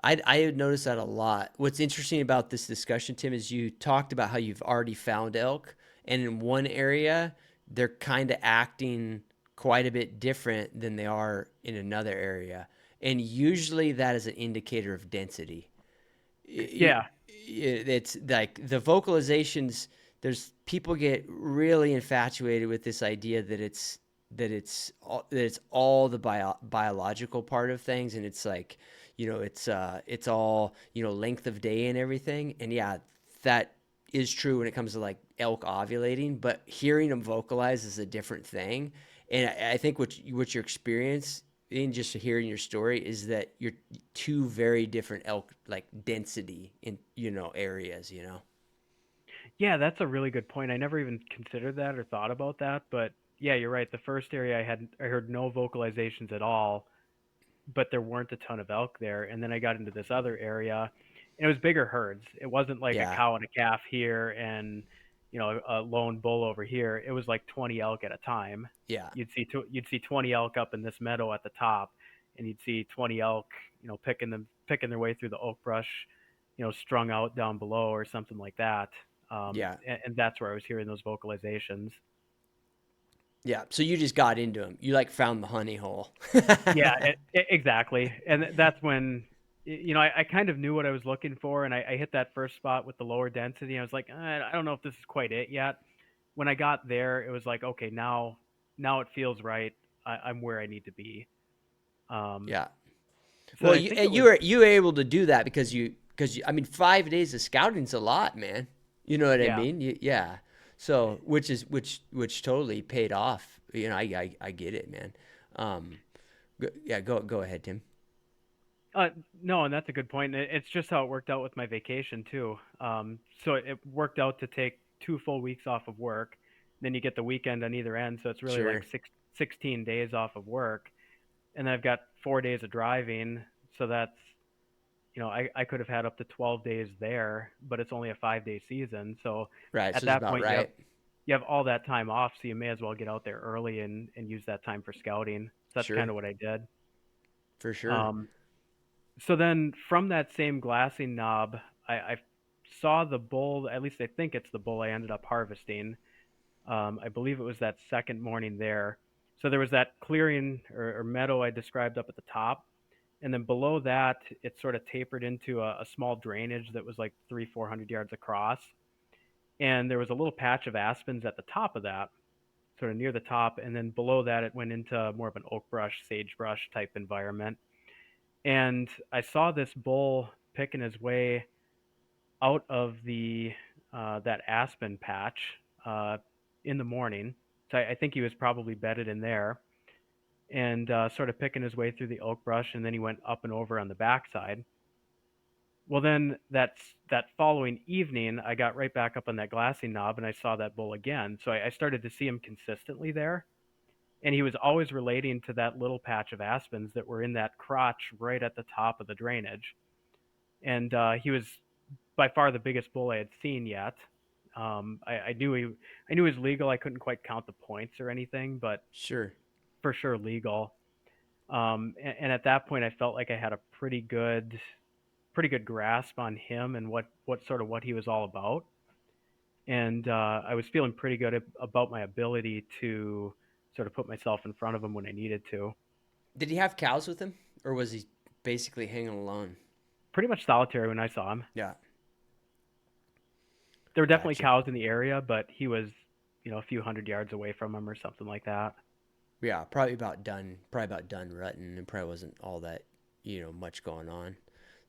S1: I had noticed that a lot. What's interesting about this discussion, Tim, is you talked about how you've already found elk, and in one area they're kind of acting quite a bit different than they are in another area, and usually that is an indicator of density.
S2: Yeah,
S1: It's like the vocalizations. There's people get really infatuated with this idea that it's all the biological part of things, and it's like, it's all, length of day and everything. And yeah, that is true when it comes to like elk ovulating, but hearing them vocalize is a different thing. And I think what your experience in just hearing your story is that you're two very different elk like density in areas.
S2: yeah, that's a really good point. I never even considered that or thought about that, but yeah, you're right. The first area I heard no vocalizations at all, but there weren't a ton of elk there. And then I got into this other area, and it was bigger herds. It wasn't like a
S1: Yeah.
S2: cow and a calf here and a lone bull over here. It was like 20 elk at a time.
S1: Yeah.
S2: You'd see 20 elk up in this meadow at the top, and you'd see 20 elk, picking their way through the oak brush, strung out down below or something like that.
S1: Yeah.
S2: And that's where I was hearing those vocalizations.
S1: Yeah, so you just got into them. You like found the honey hole.
S2: Yeah, exactly. And that's when, I kind of knew what I was looking for, and I hit that first spot with the lower density. I was like, I don't know if this is quite it yet. When I got there, it was like, okay, now it feels right. I'm where I need to be. Um,
S1: Yeah.
S2: so
S1: Well,
S2: I
S1: you
S2: think it
S1: and
S2: was,
S1: you were able to do that I mean 5 days of scouting's a lot, man. You know what I
S2: yeah.
S1: mean? Yeah. So which totally paid off. I get it, man. Um, yeah, go ahead, Tim.
S2: No, and that's a good point. It's just how it worked out with my vacation too. So it worked out to take 2 full weeks off of work. Then you get the weekend on either end, so it's really like
S1: Sure.
S2: 16 days off of work, and then I've got 4 days of driving. So that's, I could have had up to 12 days there, but it's only a 5-day season. So
S1: Right.
S2: at
S1: So it's
S2: that
S1: about
S2: point, you have
S1: right.
S2: you have all that time off, so you may as well get out there early and use that time for scouting. So that's kind
S1: Sure.
S2: of what I did.
S1: For sure.
S2: Um, so then from that same glassing knob, I saw the bull. At least I think it's the bull I ended up harvesting. I believe it was that second morning there. So there was that clearing or meadow I described up at the top, and then below that, it sort of tapered into a small drainage that was like 400 yards across. And there was a little patch of aspens at the top of that, sort of near the top, and then below that, it went into more of an oak brush, sagebrush type environment. And I saw this bull picking his way out of the that aspen patch uh, in the morning. So I think he was probably bedded in there and sort of picking his way through the oak brush, and then he went up and over on the backside. Well, then that following evening, I got right back up on that glassing knob, and I saw that bull again. So I started to see him consistently there, and he was always relating to that little patch of aspens that were in that crotch right at the top of the drainage. And he was by far the biggest bull I had seen yet. I knew he was legal. I couldn't quite count the points or anything, but
S1: Sure.
S2: for sure legal. And at that point, I felt like I had a pretty good grasp on him and what he was all about. And I was feeling pretty good about my ability to sort of put myself in front of him when I needed to.
S1: Did he have cows with him, or was he basically hanging alone?
S2: Pretty much solitary when I saw him.
S1: Yeah.
S2: There were definitely
S1: Gotcha.
S2: cows in the area, but he was, a few hundred yards away from him or something like that.
S1: Yeah, probably about done. Probably about done rutting, and probably wasn't all that much going on.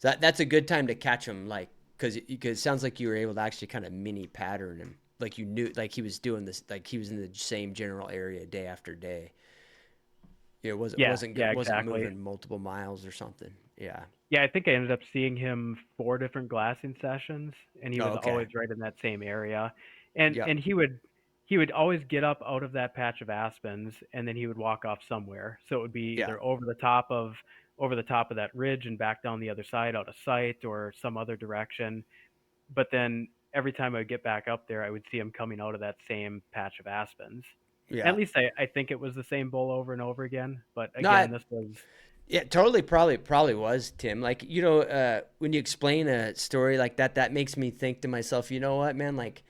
S1: So that's a good time to catch him, like, because it sounds like you were able to actually kind of mini pattern him, like you knew, like he was doing this, like he was in the same general area day after day. It
S2: Yeah, yeah,
S1: wasn't
S2: exactly.
S1: moving multiple miles or something. Yeah.
S2: Yeah, I think I ended up seeing him 4 different glassing sessions, and he
S1: Oh,
S2: was
S1: okay.
S2: always right in that same area. And
S1: Yep.
S2: he would always get up out of that patch of aspens, and then he would walk off somewhere. So it would be
S1: Yeah.
S2: either over the top of that ridge and back down the other side out of sight or some other direction. But then every time I would get back up there, I would see him coming out of that same patch of aspens. At
S1: Yeah.
S2: least I think it was the same bull over and over again. But
S1: No,
S2: again, this was
S1: yeah, totally. Probably was Tim. Like when you explain a story like that, that makes me think to myself, you know what, man? Like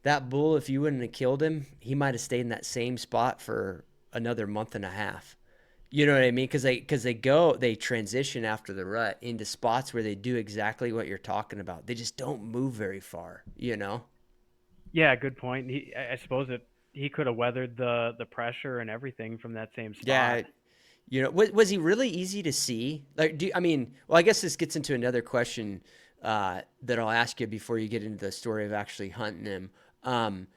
S1: that bull, if you wouldn't have killed him, he might have stayed in that same spot for another month and a half. You know what I mean? They transition after the rut into spots where they do exactly what you're talking about. They just don't move very far. You know?
S2: yeah, good point. I suppose he could have weathered the pressure and everything from that same
S1: Yeah.
S2: spot.
S1: Was he really easy to see? Like, I mean, well, I guess this gets into another question that I'll ask you before you get into the story of actually hunting him. Um,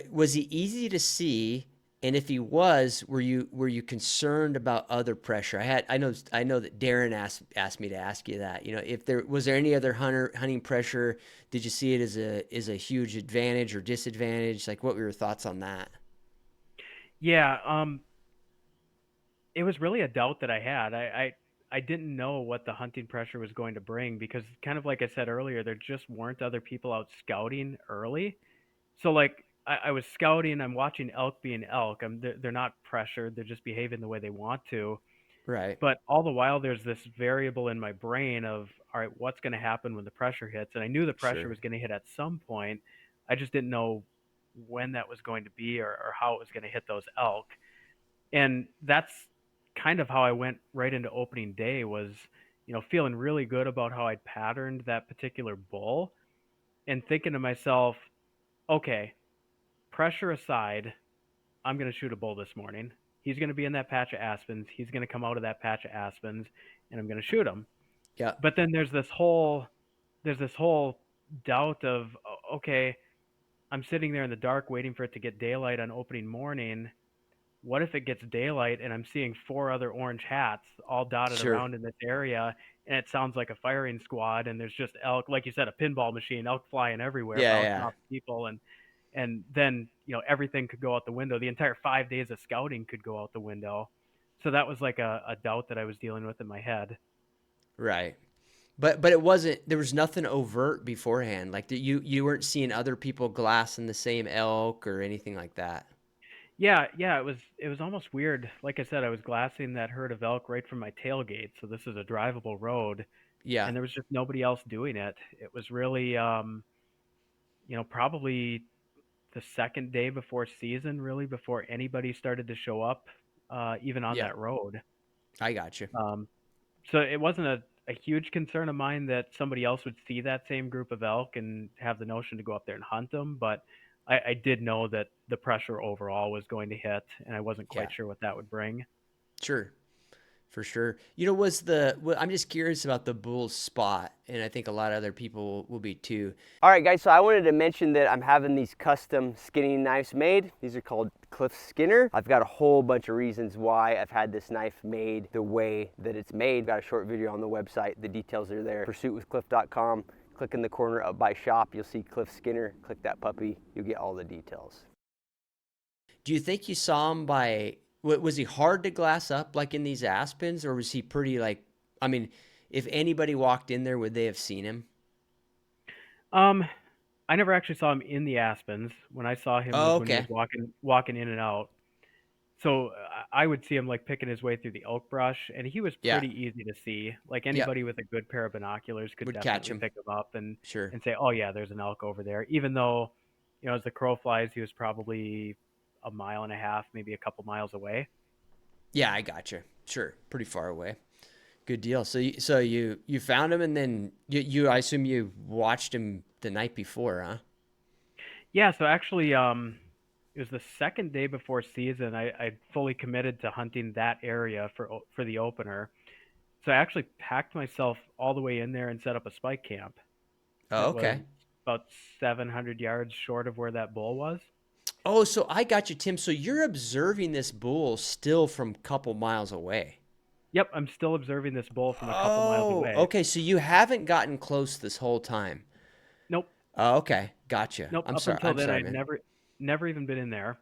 S1: was he easy to see? And if he was, were you concerned about other pressure? I know that Darren asked me to ask you that. You know, if there was there any other hunting pressure? Did you see it as a huge advantage or disadvantage? Like, what were your thoughts on that?
S2: Yeah, it was really a doubt that I had. I didn't know what the hunting pressure was going to bring because kind of like I said earlier, there just weren't other people out scouting early. So like I was scouting, I'm watching elk being elk. They're not pressured, they're just behaving the way they want to.
S1: Right.
S2: But all the while, there's this variable in my brain of, all right, what's going to happen when the pressure hits? And I knew the pressure
S1: Sure.
S2: was going to hit at some point. I just didn't know when that was going to be or how it was going to hit those elk. And that's kind of how I went right into opening day was, feeling really good about how I'd patterned that particular bull and thinking to myself, okay, pressure aside, I'm going to shoot a bull this morning. He's going to be in that patch of aspens. He's going to come out of that patch of aspens and I'm going to shoot him.
S1: Yeah.
S2: But then there's this whole doubt of okay, I'm sitting there in the dark waiting for it to get daylight on opening morning. What if it gets daylight and I'm seeing four other orange hats all dotted
S1: Sure.
S2: around in this area and it sounds like a firing squad and there's just elk, like you said, a pinball machine, elk flying everywhere,
S1: Yeah.
S2: bouncing
S1: Yeah.
S2: off people, and then everything could go out the window. The entire 5 days of scouting could go out the window. So that was like a doubt that I was dealing with in my head.
S1: Right. But it wasn't. There was nothing overt beforehand. Like you weren't seeing other people glassing the same elk or anything like that.
S2: Yeah, yeah, it was almost weird. Like I said, I was glassing that herd of elk right from my tailgate, so this is a drivable road,
S1: Yeah.
S2: and there was just nobody else doing it. It was really, probably the second day before season, really before anybody started to show up, even on
S1: Yeah.
S2: that road.
S1: I got you.
S2: Um, so it wasn't a huge concern of mine that somebody else would see that same group of elk and have the notion to go up there and hunt them, but I did know that the pressure overall was going to hit, and I wasn't quite
S1: Yeah.
S2: sure what that would bring.
S1: Sure. For sure. I'm just curious about the bull's spot, and I think a lot of other people will be too. All right, guys, so I wanted to mention that I'm having these custom skinning knives made. These are called Cliff Skinner. I've got a whole bunch of reasons why I've had this knife made the way that it's made. I've got a short video on the website. The details are there. Pursuitwithcliff.com. Click in the corner up by shop. You'll see Cliff Skinner. Click that puppy. You'll get all the details. Do you think you saw him by, was he hard to glass up like in these Aspens, or was he pretty like, I mean, if anybody walked in there, would they have seen him?
S2: Um, I never actually saw him in the aspens. When I saw him
S1: Oh,
S2: was when he was
S1: okay.
S2: walking in and out. So I would see him like picking his way through the oak brush, and he was
S1: Yeah.
S2: pretty easy to see. Like
S1: Yep.
S2: anybody with a good pair of binoculars could
S1: Would catch
S2: definitely
S1: him.
S2: pick him up and
S1: Sure.
S2: and say, "Oh yeah, there's an elk over there." Even though, as the crow flies, he was probably a mile and a half, maybe a couple miles away.
S1: Yeah, I gotcha. Sure. Pretty far away. Good deal. You found him, and then I assume you watched him the night before, huh?
S2: Yeah, so actually, it was the second day before season. I fully committed to hunting that area for the opener. So I actually packed myself all the way in there and set up a spike camp
S1: Oh,
S2: that was
S1: okay.
S2: about 700 yards short of where that bull was.
S1: Oh, so I got you, Tim. So you're observing this bull still from a couple miles away.
S2: Yep, I'm still observing this bull from a couple miles
S1: Oh,
S2: away.
S1: okay. So you haven't gotten close this whole time.
S2: Nope,
S1: Oh, okay. Gotcha.
S2: nope.
S1: I'm
S2: Up
S1: sorry.
S2: until
S1: I'm
S2: then,
S1: sorry,
S2: I'd
S1: man.
S2: never even been in there.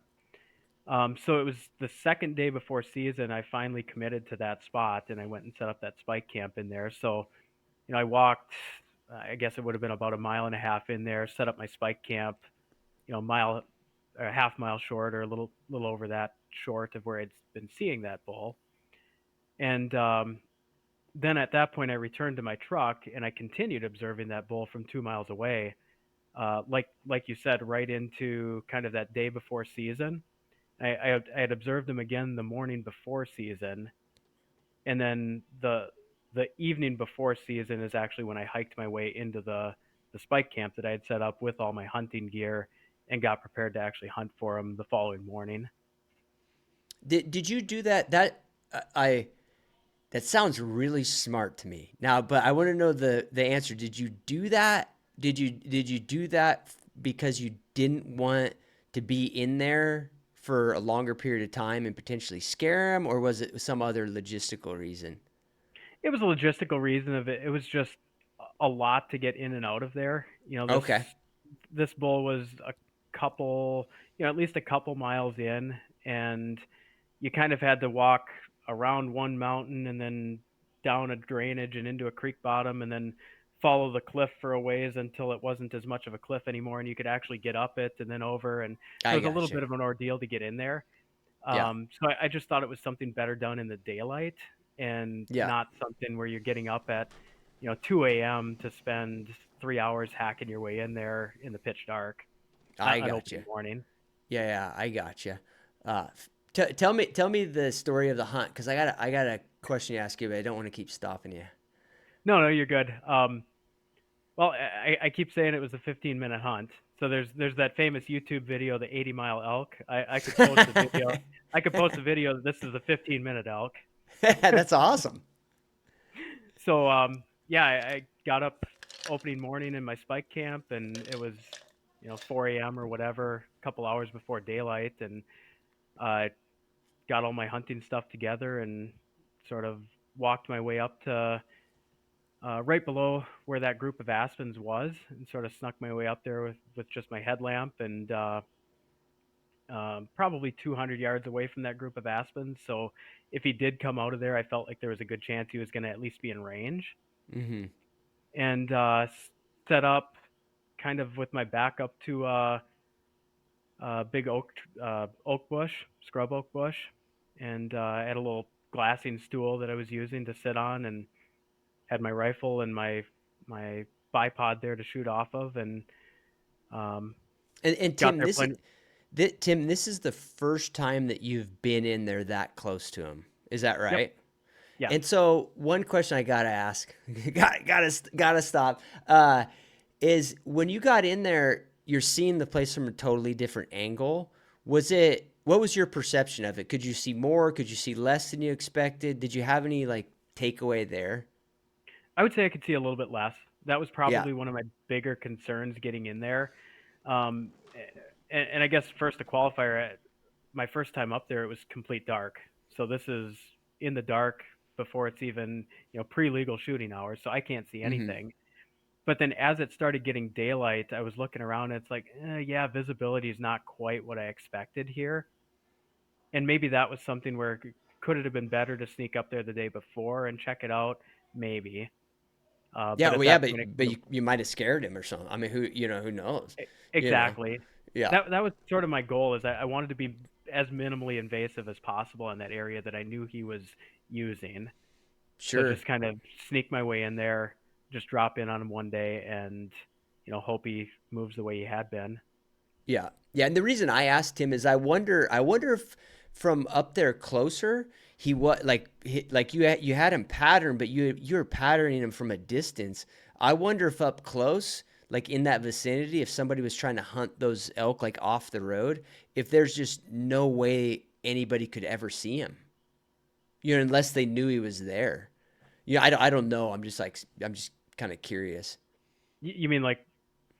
S2: So it was the second day before season. I finally committed to that spot, and I went and set up that spike camp in there. So I walked. I guess it would have been about a mile and a half in there. Set up my spike camp. A mile or a half mile short, or a little over that short of where I'd been seeing that bull. And then at that point, I returned to my truck and I continued observing that bull from 2 miles away. Like you said, right into kind of that day before season. I had observed him again the morning before season, and then the evening before season is actually when I hiked my way into the spike camp that I had set up with all my hunting gear and got prepared to actually hunt for him the following morning.
S1: Did you do that? I that sounds really smart to me. Now, but I want to know the answer. Did you do that? Did you do that because you didn't want to be in there for a longer period of time and potentially scare him, or was it some other logistical reason?
S2: It was a logistical reason of it. It was just a lot to get in and out of there.
S1: Okay,
S2: This bull was a couple, at least a couple miles in, and you kind of had to walk around one mountain and then down a drainage and into a creek bottom and then follow the cliff for a ways until it wasn't as much of a cliff anymore and you could actually get up it and then over. And so
S1: I
S2: it was a little
S1: gotcha.
S2: bit of an ordeal to get in there.
S1: Yeah,
S2: So I just thought it was something better done in the daylight and
S1: yeah,
S2: not something where you're getting up at 2 a.m. to spend 3 hours hacking your way in there in the pitch dark
S1: I
S2: on opening
S1: gotcha.
S2: morning.
S1: Yeah, I gotcha. Tell me the story of the hunt because I got a question to ask you, but I don't want to keep stopping you.
S2: No, you're good. Well, I keep saying it was a 15-minute hunt. So there's that famous YouTube video, the 80-mile elk. I could post a video. I could post a video. This is a 15-minute elk.
S1: That's awesome.
S2: So yeah, I got up opening morning in my spike camp, and it was 4 a.m. or whatever, a couple hours before daylight, and I got all my hunting stuff together and sort of walked my way up to right below where that group of aspens was, and sort of snuck my way up there with just my headlamp and probably 200 yards away from that group of aspens. So if he did come out of there, I felt like there was a good chance he was going to at least be in range.
S1: Hmm.
S2: And set up kind of with my back up to a big oak bush, scrub oak bush, and I had a little glassing stool that I was using to sit on, and had my rifle and my bipod there to shoot off of, and um,
S1: And
S2: got
S1: Tim,
S2: there plenty.
S1: This is the first time that you've been in there that close to him. Is that
S2: Yep.
S1: right?
S2: Yes.
S1: And so one question I gotta ask, gotta stop, is when you got in there, you're seeing the place from a totally different angle. What was your perception of it? Could you see more? Could you see less than you expected? Did you have any like takeaway there?
S2: I would say I could see a little bit less. That was
S1: Yeah.
S2: probably one of my bigger concerns getting in there. Um, and I guess first a qualifier, my first time up there, it was complete dark. So this is in the dark before it's even pre-legal shooting hours, so I can't see
S1: Mm-hmm.
S2: anything. But then as it started getting daylight, I was looking around. And it's like, yeah, visibility is not quite what I expected here. And maybe that was something where could it have been better to sneak up there the day before and check it out? Maybe.
S1: Yeah.
S2: But at
S1: Well, yeah,
S2: that
S1: but
S2: point,
S1: you might have scared him or something. I mean, who knows? You know.
S2: exactly.
S1: Yeah.
S2: That was sort of my goal. Is I wanted to be as minimally invasive as possible in that area that I knew he was using. So
S1: Sure.
S2: just kind of sneak my way in there, just drop in on him one day, and hope he moves the way he had been.
S1: Yeah. Yeah, and the reason I asked him is I wonder if from up there closer he was like you had him patterned, but you were patterning him from a distance. I wonder if up close, like in that vicinity, if somebody was trying to hunt those elk like off the road, if there's just no way anybody could ever see him. Unless they knew he was there. Yeah, I don't know. I'm just kind of curious.
S2: You mean like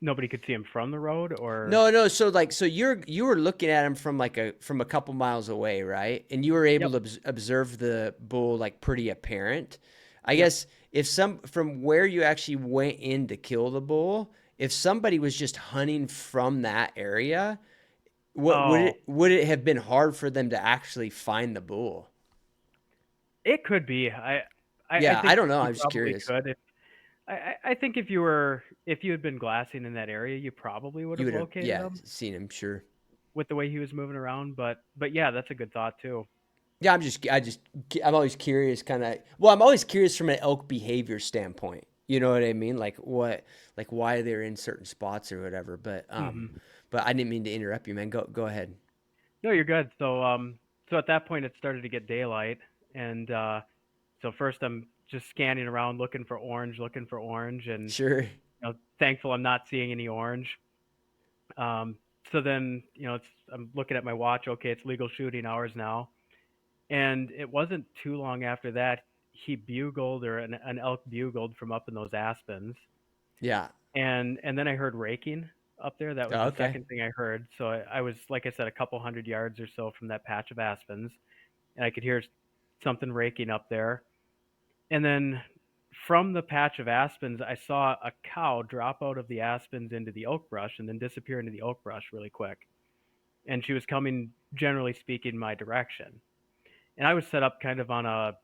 S2: nobody could see him from the road, or?
S1: No, no. So like, so you were looking at him from like from a couple miles away, right? And you were able
S2: Yep,
S1: to observe the bull like pretty apparent. I
S2: yep.
S1: guess if some from where you actually went in to kill the bull, if somebody was just hunting from that area, what
S2: Oh,
S1: would it have been hard for them to actually find the bull?
S2: it could be. I
S1: Yeah, I
S2: think
S1: don't know.
S2: you
S1: I'm just
S2: probably
S1: curious.
S2: could. I think if you had been glassing in that area, you probably would
S1: You
S2: have
S1: would have,
S2: located
S1: yeah,
S2: him
S1: seen him, sure.
S2: with the way he was moving around. But yeah, that's a good thought too.
S1: Yeah, I'm always curious, kind of. Well, I'm always curious from an elk behavior standpoint. You know what I mean? Like what, like why they're in certain spots or whatever.
S2: Hmm.
S1: But I didn't mean to interrupt you, man. Go ahead.
S2: No, you're good. So at that point, it started to get daylight, and so first I'm just scanning around looking for orange, and
S1: Sure.
S2: thankful I'm not seeing any orange. Um, so then, I'm looking at my watch. Okay, it's legal shooting hours now, and it wasn't too long after that he bugled, or an elk bugled from up in those aspens,
S1: Yeah.
S2: and then I heard raking up there. That was
S1: Oh,
S2: the
S1: okay.
S2: second thing I heard. So I was, like I said, a couple hundred yards or so from that patch of aspens, and I could hear something raking up there. And then from the patch of aspens, I saw a cow drop out of the aspens into the oak brush and then disappear into the oak brush really quick. And she was coming, generally speaking, my direction. And I was set up kind of on a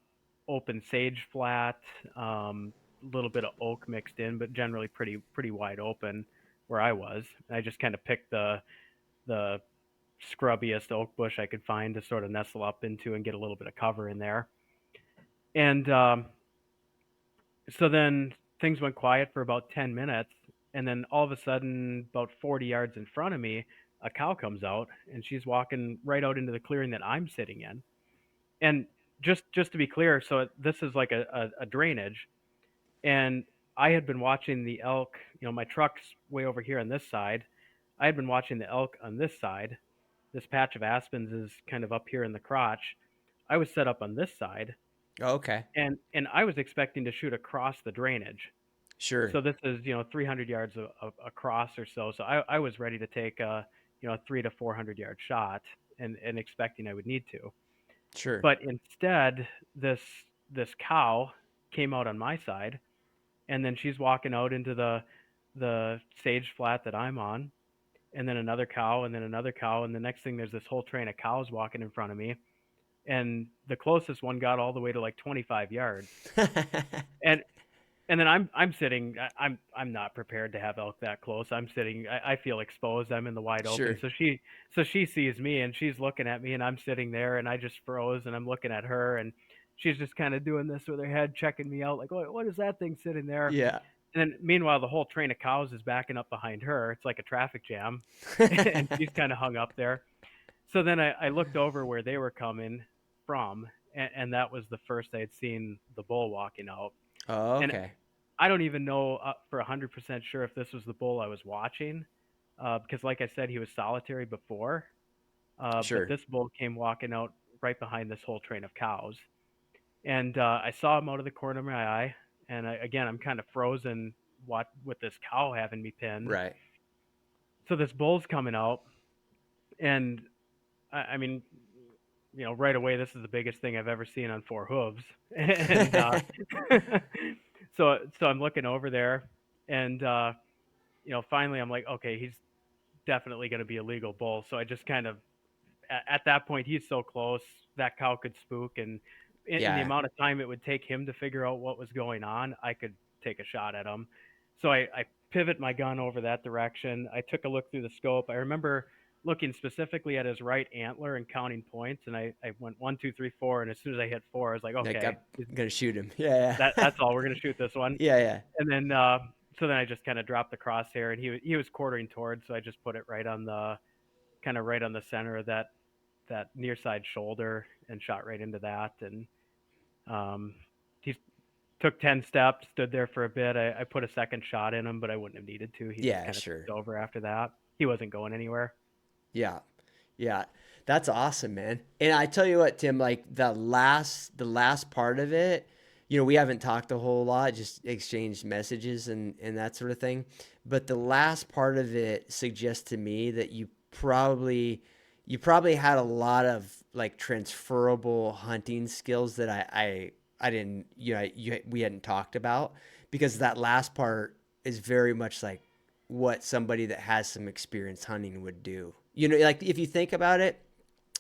S2: open sage flat, little bit of oak mixed in, but generally pretty wide open where I was. And I just kind of picked the scrubbiest oak bush I could find to sort of nestle up into and get a little bit of cover in there. And so then things went quiet for about 10 minutes, and then all of a sudden, about 40 yards in front of me, a cow comes out, and she's walking right out into the clearing that I'm sitting in. And just to be clear, so this is like a drainage, and I had been watching the elk. My truck's way over here on this side. I had been watching the elk on this side. This patch of aspens is kind of up here in the crotch. I was set up on this side,
S1: Oh, okay.
S2: and I was expecting to shoot across the drainage.
S1: Sure.
S2: So this is 300 yards across or so. So I was ready to take a 300 to 400 yard shot, and expecting I would need to.
S1: Sure.
S2: But instead, this this cow came out on my side, and then she's walking out into the sage flat that I'm on, and then another cow, and then another cow, and the next thing there's this whole train of cows walking in front of me, and the closest one got all the way to like 25 yards, and and then I'm sitting. I'm not prepared to have elk that close. I'm sitting. I feel exposed. I'm in the wide open.
S1: Sure.
S2: So she sees me, and she's looking at me, and I'm sitting there, and I just froze, and I'm looking at her, and she's just kind of doing this with her head, checking me out, like, what is that thing sitting there?
S1: Yeah.
S2: And then meanwhile, the whole train of cows is backing up behind her. It's like a traffic jam, and she's kind of hung up there. So then I looked over where they were coming from, and that was the first I had seen the bull walking out.
S1: Oh,
S2: And
S1: okay.
S2: I don't even know for 100% sure if this was the bull I was watching, because, like I said, he was solitary before. But
S1: Sure.
S2: this bull came walking out right behind this whole train of cows, and I saw him out of the corner of my eye. And again, I'm kind of frozen, what with this cow having me pinned.
S1: Right.
S2: So this bull's coming out, and I mean, right away, this is the biggest thing I've ever seen on four hooves, and so I'm looking over there, and finally I'm like, okay, he's definitely going to be a legal bull. So I just kind of, at that point, he's so close that cow could spook, and in the
S1: Yeah.
S2: amount of time it would take him to figure out what was going on, I could take a shot at him. So I pivot my gun over that direction. I took a look through the scope. I remember looking specifically at his right antler and counting points, and I went 1, 2, 3, 4, and as soon as I hit 4, I was like,
S1: Like
S2: okay,
S1: I'm gonna shoot him. Yeah. Yeah.
S2: that's all. We're gonna shoot this one.
S1: Yeah. Yeah.
S2: And then so then I just kind of dropped the crosshair, and he was quartering towards, so I just put it right on the kind of right on the center of that near side shoulder and shot right into that. And um, he took 10 steps, stood there for a bit. I put a second shot in him, but I wouldn't have needed to. He just
S1: Yeah.
S2: kind of
S1: Sure.
S2: tipped over after that. He wasn't going anywhere.
S1: Yeah. Yeah. That's awesome, man. And I tell you what, Tim, like the last part of it, we haven't talked a whole lot, just exchanged messages and that sort of thing. But the last part of it suggests to me that you probably had a lot of like transferable hunting skills that I didn't, we hadn't talked about, because that last part is very much like what somebody that has some experience hunting would do. Like if you think about it,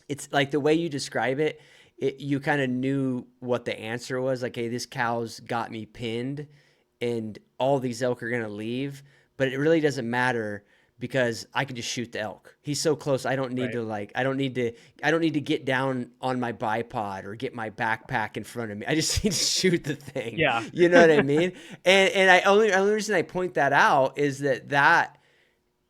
S1: it's like the way you describe it, you kind of knew what the answer was. Like, hey, this cow's got me pinned, and all these elk are gonna leave, but it really doesn't matter because I can just shoot the elk. He's so close. I don't need
S2: Right.
S1: to like. I don't need to get down on my bipod or get my backpack in front of me. I just need to shoot the thing.
S2: Yeah.
S1: You know what I mean? And only reason I point that out is that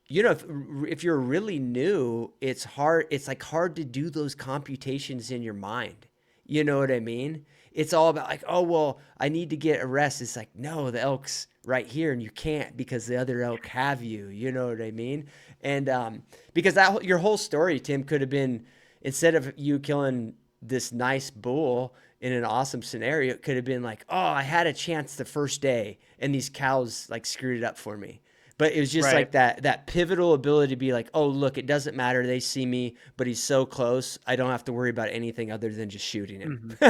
S1: if you're really new, it's hard. It's like hard to do those computations in your mind. You know what I mean? It's all about like, oh well, I need to get a rest. It's like, no, the elk's right here, and you can't because the other elk have you. You know what I mean? And because your whole story, Tim, could have been, instead of you killing this nice bull in an awesome scenario, it could have been like, oh, I had a chance the first day, and these cows like screwed it up for me. But it was just
S2: Right.
S1: like that pivotal ability to be like, oh look, it doesn't matter. They see me, but he's so close. I don't have to worry about anything other than just shooting him.
S2: Hmm.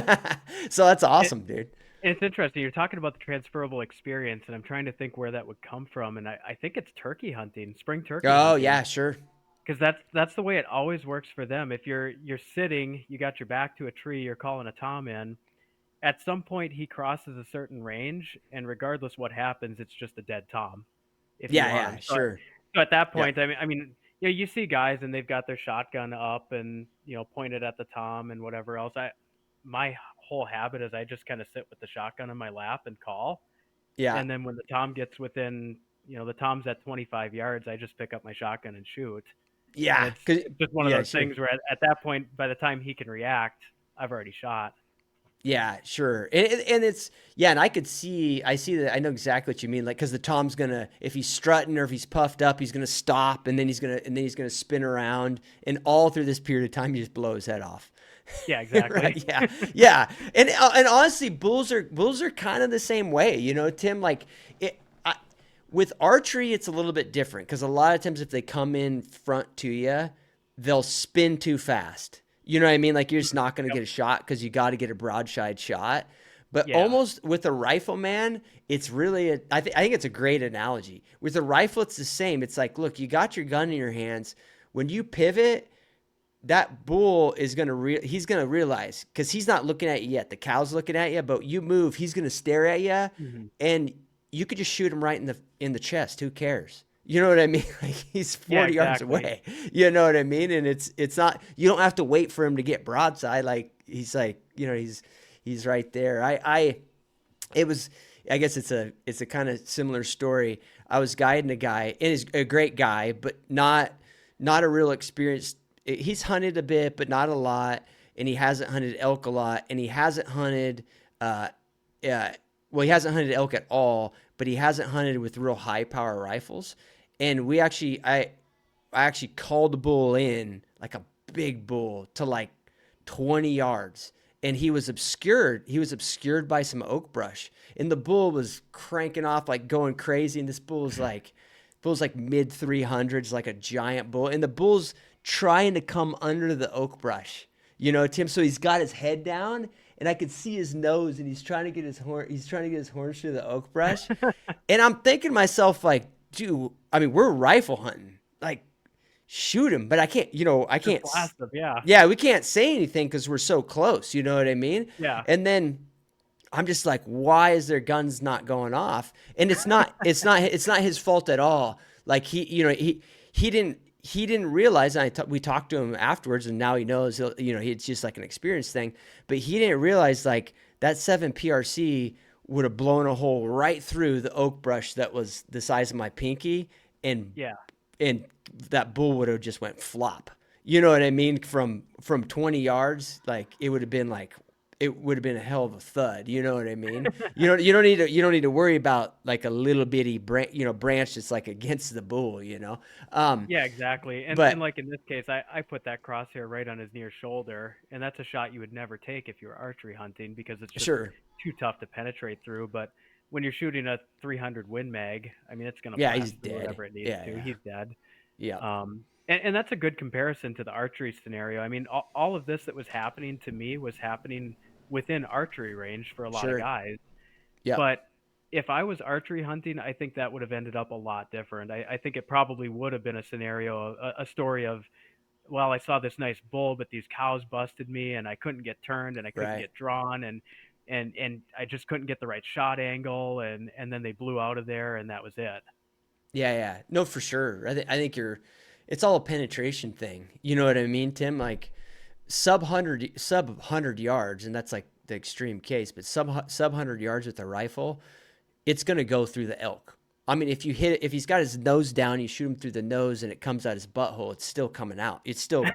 S1: So that's
S2: It,
S1: awesome, dude.
S2: it's interesting. You're talking about the transferable experience, and I'm trying to think where that would come from. And I think it's turkey hunting, spring turkey
S1: Oh
S2: hunting,
S1: yeah, sure.
S2: because that's the way it always works for them. If you're sitting, you got your back to a tree, you're calling a tom in. At some point, he crosses a certain range, and regardless what happens, it's just a dead tom if you
S1: Yeah,
S2: arm.
S1: yeah,
S2: So,
S1: sure.
S2: so at that
S1: Yep.
S2: point, you see guys and they've got their shotgun up and pointed at the tom and whatever else. My whole habit is I just kind of sit with the shotgun in my lap and call,
S1: Yeah.
S2: and then when the tom gets within, the tom's at 25 yards, I just pick up my shotgun and shoot. And
S1: Yeah.
S2: it's just one of
S1: Yeah,
S2: those
S1: sure.
S2: things where at that point, by the time he can react, I've already shot.
S1: Yeah, sure. And it's, yeah, and I see that. I know exactly what you mean. Like, cause the Tom's gonna, if he's strutting or if he's puffed up, he's gonna stop, and then he's gonna spin around, and all through this period of time, he just blow his head off.
S2: Yeah, exactly.
S1: Right? Yeah, yeah. And honestly, bulls are kind of the same way. Tim. Like it. With archery, it's a little bit different because a lot of times if they come in front to you, they'll spin too fast. You know what I mean? Like you're just not going to
S2: Yep.
S1: get a shot because you got to get a broadside shot. But
S2: Yeah.
S1: almost with a rifle, man, it's really I think it's a great analogy. With a rifle, it's the same. It's like, look, you got your gun in your hands. When you pivot, that bull is he's gonna realize, because he's not looking at you yet. The cow's looking at you, but you move, he's gonna stare at you,
S2: Mhm.
S1: and you could just shoot him right in the chest. Who cares? You know what I mean? Like he's
S2: Yeah,
S1: 40 yards
S2: exactly.
S1: away. You know what I mean? And it's not, you don't have to wait for him to get broadside. Like he's like, he's right there. It was, I guess it's a kind of similar story. I was guiding a guy, and he's a great guy, but not a real experienced. He's hunted a bit, but not a lot, and he hasn't hunted elk a lot, and he hasn't hunted, uh, uh, well, he hasn't hunted elk at all, but he hasn't hunted with real high power rifles. And I actually called the bull in, like a big bull, to like 20 yards, and he was obscured by some oak brush, and the bull was cranking off like going crazy, and this bull's like mid 300s, like a giant bull, and the bull's trying to come under the oak brush, Tim. So he's got his head down, and I could see his nose, and he's trying to get his horns through the oak brush. And I'm thinking to myself, like, dude, I mean, we're rifle hunting, like, shoot him, but I can't, I
S2: Just
S1: can't.
S2: blast them. Yeah.
S1: Yeah, we can't say anything because we're so close. You know what I mean?
S2: Yeah.
S1: And then I'm just like, why is their guns not going off? And it's not his fault at all. Like he didn't realize. And we talked to him afterwards, and now he knows. It's just like an experience thing. But he didn't realize like that 7 PRC would have blown a hole right through the oak brush that was the size of my pinky, and
S2: Yeah.
S1: and that bull would have just went flop. You know what I mean? From 20 yards, like it would have been like it would have been a hell of a thud. You know what I mean? You don't need to worry about like a little bitty branch that's like against the bull. Um,
S2: Yeah, exactly. And
S1: but
S2: like in this case, I put that crosshair right on his near shoulder, and that's a shot you would never take if you were archery hunting because it's just
S1: sure,
S2: too tough to penetrate through. But when you're shooting a 300 Win Mag, I mean, it's going to
S1: yeah, he's
S2: blast through
S1: dead.
S2: whatever it needs
S1: Yeah,
S2: to.
S1: yeah,
S2: He's dead.
S1: yeah,
S2: And that's a good comparison to the archery scenario. I mean, all of this that was happening to me was happening within archery range for a lot of
S1: sure,
S2: guys.
S1: yeah,
S2: But if I was archery hunting, I think that would have ended up a lot different. I think it probably would have been a scenario, a story of, well, I saw this nice bull, but these cows busted me, and I couldn't get turned, and I couldn't
S1: right.
S2: get drawn, and I just couldn't get the right shot angle, and then they blew out of there, and that was it.
S1: Yeah, yeah. No, for sure. I think it's all a penetration thing. You know what I mean, Tim? Like sub 100 yards, and that's like the extreme case, but sub 100 yards with a rifle, it's gonna go through the elk. I mean, if he's got his nose down, you shoot him through the nose, and it comes out his butthole, it's still coming out. It's still,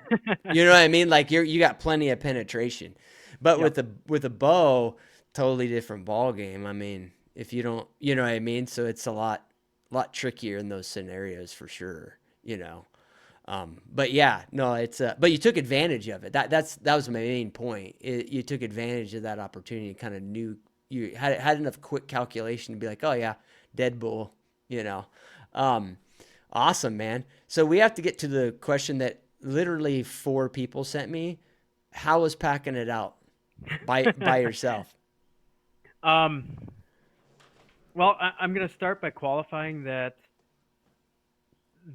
S1: you know what I mean? Like you got plenty of penetration, but
S2: Yep.
S1: with a bow, totally different ball game. I mean, if you don't, you know what I mean? So it's a lot trickier in those scenarios for sure. But yeah, no, but you took advantage of it. That was my main point. You took advantage of that opportunity and kind of knew you had enough quick calculation to be like, oh yeah, dead bull, you know. Um, awesome, man. So we have to get to the question that literally four people sent me. How was packing it out by yourself?
S2: um, well, I'm going to start by qualifying that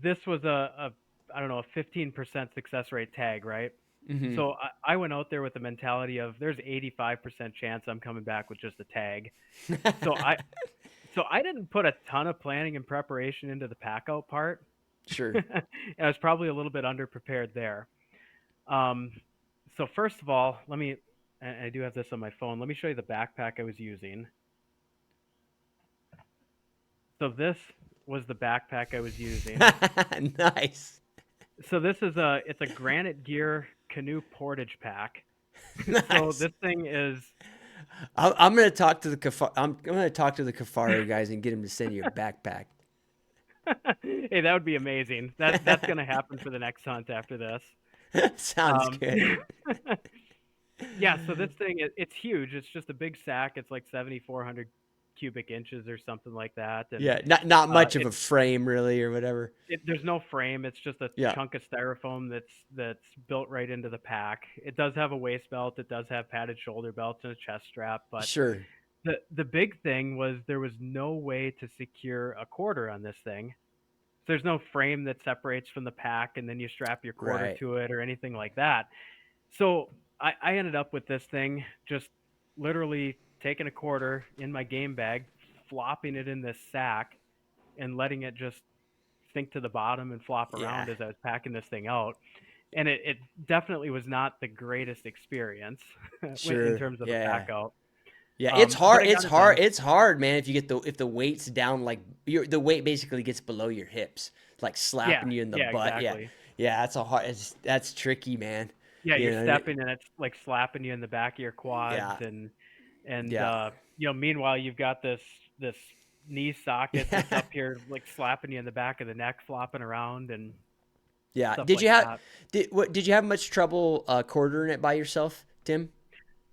S2: this was a I don't know, a 15% success rate tag, right?
S1: Hmm.
S2: So I went out there with the mentality of there's 85% chance I'm coming back with just a tag. So I so I didn't put a ton of planning and preparation into the pack out part.
S1: Sure.
S2: And I was probably a little bit underprepared there. Um, so first of all, and I do have this on my phone. Let me show you the backpack I was using. So this was the backpack I was using.
S1: Nice.
S2: So it's a Granite Gear canoe portage pack. So
S1: Nice.
S2: this thing is
S1: I'm gonna talk to the I'm gonna talk to the Kafaro guys and get him to send you a backpack.
S2: hey, that would be amazing. That's gonna happen for the next hunt after this.
S1: Sounds
S2: Um,
S1: good.
S2: yeah, so this thing it's huge. It's just a big sack. It's like 7,400 cubic inches or something like that, and
S1: Yeah, not much of
S2: it
S1: a frame really or whatever.
S2: there's no frame. It's just a
S1: Yeah,
S2: chunk of styrofoam that's built right into the pack. It does have a waist belt. It does have padded shoulder belts and a chest strap, but
S1: sure.
S2: the big thing was there was no way to secure a quarter on this thing. So there's no frame that separates from the pack and then you strap your quarter
S1: Right.
S2: to it or anything like that. So I ended up with this thing just literally taking a quarter in my game bag, flopping it in this sack, and letting it just sink to the bottom and flop
S1: Yeah,
S2: around as I was packing this thing out. And it definitely was not the greatest experience in
S1: sure.
S2: terms of a
S1: Yeah.
S2: pack out.
S1: Yeah, it's
S2: But
S1: hard.
S2: I
S1: It's
S2: got it
S1: hard.
S2: done.
S1: It's hard, man. If the weight's down, like the weight basically gets below your hips, like
S2: Yeah,
S1: slapping you in the
S2: yeah,
S1: butt. Yeah,
S2: exactly.
S1: yeah. That's tricky, man.
S2: Yeah,
S1: You
S2: you're
S1: know.
S2: stepping and it's like slapping you in the back of your quads
S1: Yeah,
S2: and
S1: yeah,
S2: meanwhile you've got this knee socket that's
S1: yeah,
S2: up here like slapping you in the back of the neck, flopping around and
S1: yeah.
S2: stuff
S1: Did
S2: like
S1: you have
S2: that.
S1: did you have much trouble quartering it by yourself, Tim?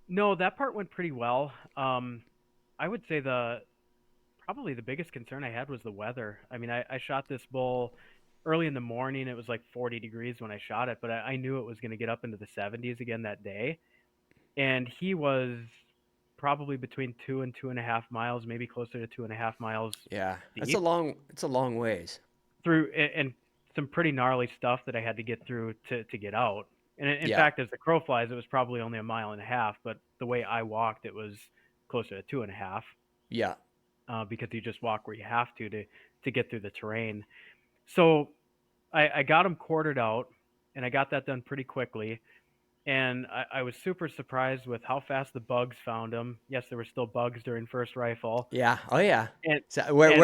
S2: No, that part went pretty well. I would say the probably the biggest concern I had was the weather. I mean, I shot this bull early in the morning. It was like 40 degrees when I shot it, but I knew it was going to get up into the 70s again that day. And he was probably between 2 and 2.5 miles, maybe closer to 2.5 miles
S1: Yeah,
S2: deep
S1: it's a long ways.
S2: through and some pretty gnarly stuff that I had to get through to get out. And in
S1: Yeah,
S2: fact, as the crow flies, it was probably only a mile and a half, but the way I walked, it was closer to 2.5
S1: yeah,
S2: because you just walk where you have to get through the terrain. So I got him quartered out, and I got that done pretty quickly. and I was super surprised with how fast the bugs found them. Yes, there were still bugs during first rifle,
S1: Yeah. Oh yeah.
S2: and
S1: So where
S2: and